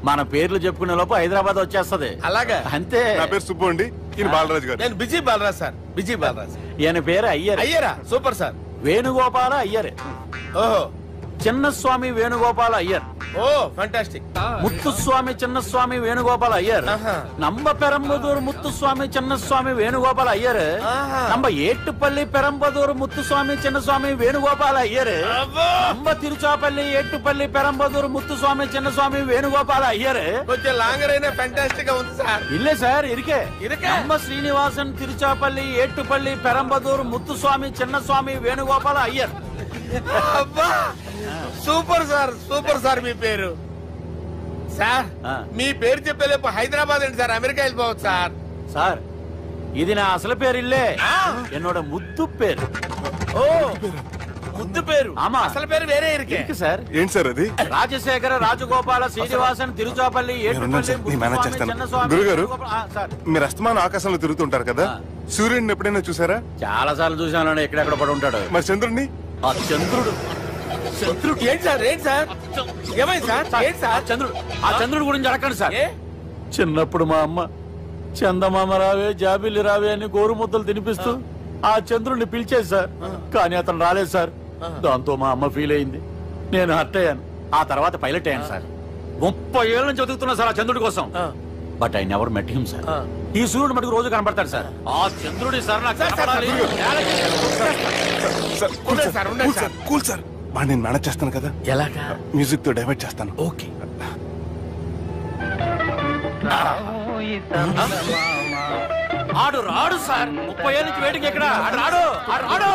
Speaker 2: మన పేర్లు చెప్పుకునే లోపు హైదరాబాద్ వచ్చేస్తది.
Speaker 18: అలాగా?
Speaker 2: అంతే.
Speaker 16: నా పేరు సుబ్బు అండి, ఈయన బాలరాజు గారు.
Speaker 18: నేను busy Balaraj sir, busy Balaraj.
Speaker 2: ఈయన పేరు అయ్యర్.
Speaker 18: అయ్యరా? Super sir.
Speaker 2: వేణుగోపాల అయ్యర్.
Speaker 18: ఓహో.
Speaker 2: చిన్నస్వామి వేణుగోపాల అయ్యర్.
Speaker 18: ఓ ఫంటాస్టిక్.
Speaker 2: ముత్తుస్వామి చిన్నస్వామి వేణుగోపాల అయ్యర్. நம்ம பெரம்பதூர் முத்துசுவாமி சின்னசுவாமி வேணுகோபால ஐயர். நம்ம ஏட்டுப்பள்ளி பெரம்பதூர் முத்துசுவாமி சின்னசுவாமி வேணுகோபால ஐயர். நம்ம திருச்சாப்பள்ளி ஏட்டுப்பள்ளி பெரம்பதூர் முத்துசுவாமி சின்னசுவாமி வேணுகோபால ஐயர்.
Speaker 18: కొంచెం లాంగర్ అయినా ఫంటాస్టిక్ గా ఉంది సార్.
Speaker 2: இல்ல சார், இருக்கே. நம்ம ஸ்ரீனிவாசன் திருச்சாப்பள்ளி ஏட்டுப்பள்ளி பெரம்பதூர் முத்துசுவாமி சின்னசுவாமி வேணுகோபால ஐயர்.
Speaker 18: అబ్బా సూపర్ సార్, సూపర్ సార్. మీ పేరు సార్, మీ పేరు చెప్పేలేపు హైదరాబాద్ అండి సార్, అమెరికా వెళ్ళిపోవచ్చు సార్.
Speaker 2: సార్ ఇది నా అసలు పేరు ఇల్లే, என்னோட ముద్దు పేరు.
Speaker 18: ఓ ముద్దు పేరు?
Speaker 2: ఆమా,
Speaker 18: అసలు పేరు వేరే ఇరుకే
Speaker 16: సార్. ఏంటి సార్ అది?
Speaker 2: రాజశేఖర రాజగోపాల శ్రీనివాసన్ తిరుచాపల్లి
Speaker 16: గురుగారు, మీరు అస్తమానం ఆకాశంలో తిరుగుతుంటారు కదా, సూర్యుడిని ఎప్పుడైనా చూసారా?
Speaker 2: చాలా సార్లు చూసాను, ఎక్కడెక్కడ పడి ఉంటాడు.
Speaker 16: మరి చంద్రుడిని?
Speaker 2: ఆ చంద్రుడు.
Speaker 18: చంద్రుడు ఏంటి సార్? ఏంటి సార్? ఏమైంది సార్? ఏంటి సార్?
Speaker 2: చంద్రుడు. ఆ చంద్రుడి గురించి అడగండి సార్. చిన్నప్పుడు మా అమ్మ చందమామ రావే జాబిల్లి రావే అని గోరు ముద్దలు తినిపిస్తూ ఆ చంద్రుడిని పిలిచేది సార్, కానీ అతను రాలేదు సార్. దాంతో మా అమ్మ ఫీల్ అయింది, నేను హర్ట్ అయ్యాను. ఆ తర్వాత పైలట్ అయ్యాను సార్. 30 ఏళ్ళ నుంచి చదువుతున్నా సార్ ఆ చంద్రుడి కోసం. But I never met him sir. ఈ సూర్యుడు మటుకు రోజు కనపడతాడు సార్. ఆ చంద్రుడి సార్ నాకు కనపడాలి.
Speaker 16: కూల్ సార్, వాడు నేను మేనేజ్ చేస్తాను కదా.
Speaker 18: ఎలాగా?
Speaker 16: మ్యూజిక్ తో డైవర్ట్ చేస్తాను.
Speaker 18: ఓకే.
Speaker 2: ఆడు రాడు సార్, 30 ఏళ్ళ నుంచి వెయిటింగ్. ఎక్కడ ఆడు రాడు, ఆడు రాడు.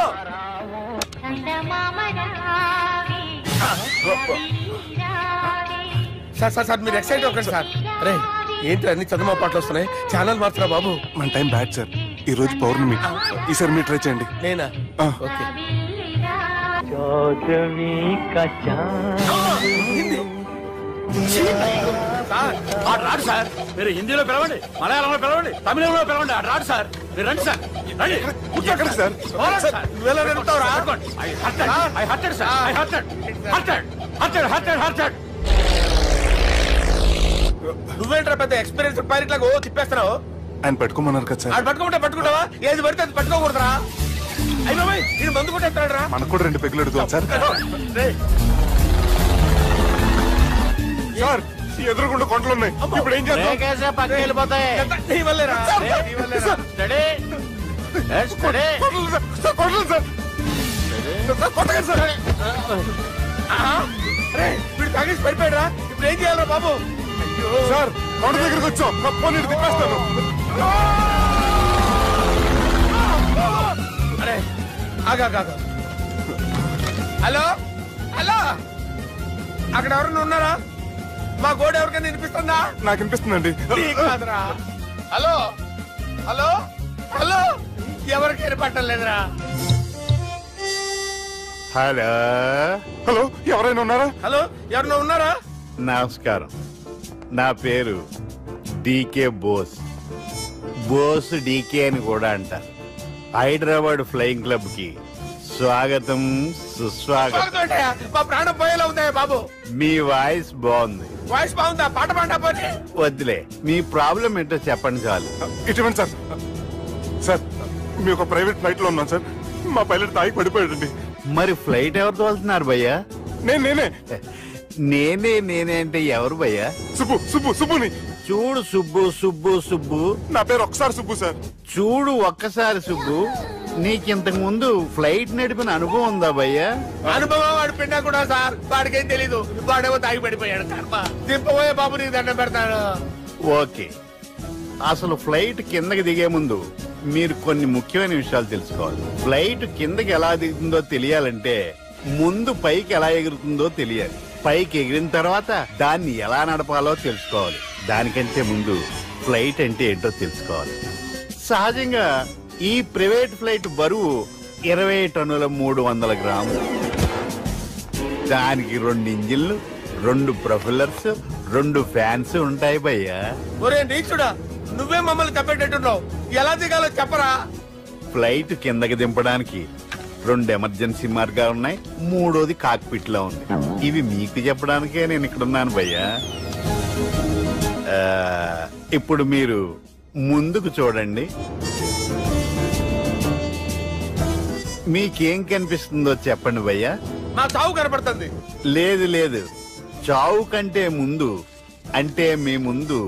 Speaker 18: సార్ సార్ సార్ మీరు ఎక్సైట్ అవ్వకండి సార్. అరే ఏంటి అన్ని చదువు పాటలు వస్తున్నాయి, ఛానల్ మార్చరా బాబు.
Speaker 16: మన టైం బ్యాడ్ సార్, ఈ రోజు పౌర్ణమి. ఈసారి మీరు ట్రై చేయండి.
Speaker 18: నేనా? ఓకే.
Speaker 2: ఆడు రాడు సార్, మీరు హిందీలో పిలవండి, మలయాళంలో పిలవండి, తమిళంలో పిలవండి, ఆడు రాడు సార్. మీరు రండి సార్, రండి.
Speaker 16: కూర్చోకండి సార్.
Speaker 18: నువ్వెలా నడుపుతావురా? నువ్వేంట్రా పెద్ద ఎక్స్పీరియన్స్ పైలట్ లాగా ఓ తిప్పేస్తున్నావు?
Speaker 16: ఆయన పట్టుకోమన్నారు కదా సార్.
Speaker 18: ఆడు పట్టుకుంటావా? ఏది పడితే అది పట్టుకోకూడదురా. అయ్యి బాబాయ్, ఇది మందు కొట్టేస్తాడు రా.
Speaker 16: మనకు కూడా 2 పెగ్గులు అడుగుతాం సార్. సార్ ఎదురుకుండా కొండలు ఉన్నాయి, ఇప్పుడు ఏం చేద్దాం?
Speaker 2: పక్కకి వెళ్ళిపోతాయి.
Speaker 18: నీ వల్లేరా? వీడు తాగేసి పడిపోయాడురా, ఇప్పుడు ఏం చేయాలరా బాబు?
Speaker 16: సార్ కొండ దగ్గరికి వచ్చాం, పోనీ తిప్పేస్తాను.
Speaker 18: అరే ఆగా. హలో హలో, అక్కడ ఎవరన్నా ఉన్నారా? మా గోడ ఎవరికైనా వినిపిస్తుందా?
Speaker 16: నాకు వినిపిస్తుందండి.
Speaker 18: కాదురా. హలో హలో హలో, ఎవరికి వినపట్టలేదురా.
Speaker 16: హలో హలో, ఎవరైనా ఉన్నారా?
Speaker 18: హలో ఎవరైనా ఉన్నారా?
Speaker 14: నమస్కారం, నా పేరు డీకే బోస్. బోస్ డీకే అని కూడా అంటారు. హైదరాబాద్ ఫ్లయింగ్ క్లబ్ కి స్వాగతం సుస్వాగతం.
Speaker 18: మా ప్రాణం పోయేలా ఉందా బాబు?
Speaker 14: మీ వాయిస్ బాగుంది.
Speaker 18: వాయిస్ బాగుందా? పాట పాడా పోతే.
Speaker 14: వద్దులే, మీ ప్రాబ్లం ఏంటో చెప్పండి చాలు.
Speaker 16: ఇటువంటి సార్, సార్ మీ ఒక ప్రైవేట్ ఫ్లైట్ లో ఉన్నాం సార్, మా పైలట్ తాగి పడిపోయాడండి.
Speaker 14: మరి ఫ్లైట్ ఎవరితో వెళ్తున్నారు భయ్యా?
Speaker 16: నేనే
Speaker 14: నేనే అంటే ఎవరు భయ్యా?
Speaker 16: సుబ్బుని.
Speaker 14: చూడు సుబ్బు సుబ్బు సుబ్బు.
Speaker 16: నా పేరు ఒకసారి సుబ్బు సార్.
Speaker 14: చూడు ఒక్కసారి సుబ్బు, నీకింతకు ముందు ఫ్లైట్ నడిపిన అనుభవం ఉందా భయ్యా?
Speaker 19: అనుభవం వాడు పిన్నా కూడా సార్, వాడికేం తెలీదు. వాడేమో తాగి పడిపోయాడు. కర్మ దింపబోయే బాబు నీకు దండం పెడతాను.
Speaker 14: ఓకే, అసలు ఫ్లైట్ కిందకి దిగే ముందు మీరు కొన్ని ముఖ్యమైన విషయాలు తెలుసుకోవాలి. ఫ్లైట్ కిందకి ఎలా దిగుతుందో తెలియాలంటే ముందు పైకి ఎలా ఎగురుతుందో తెలియాలి. పైకి ఎగిరిన తర్వాత దాన్ని ఎలా నడపాలో తెలుసుకోవాలి. దానికంటే ముందు ఫ్లైట్ అంటే ఏంటో తెలుసుకోవాలి. సహజంగా ఈ ప్రైవేట్ ఫ్లైట్ బరువు 20 టన్నుల 300 గ్రాములు. దానికి 2 ఇంజిన్లు, 2 ప్రొపెల్లర్స్, 2 ఫ్యాన్స్ ఉంటాయి భయ్యా.
Speaker 19: ఒరే నీచుడా, నువ్వే మమ్మల్ని తప్పేటట్టున్నావు. ఎలా దిగాలో చెప్పరా?
Speaker 14: ఫ్లైట్ కిందకి దింపడానికి 2 ఎమర్జెన్సీ మార్గాలు ఉన్నాయి, 3వది కాక్పిట్ లో ఉంది. ఇవి మీకు చెప్పడానికే నేను ఇక్కడ ఉన్నాను భయ్యా. ఇప్పుడు మీరు ముందుకు చూడండి. మీకేం కనిపిస్తుందో చెప్పండి భయ్యా.
Speaker 19: నా చావు కనపడుతుంది.
Speaker 14: లేదు లేదు, చావు కంటే ముందు అంటే మీ ముందు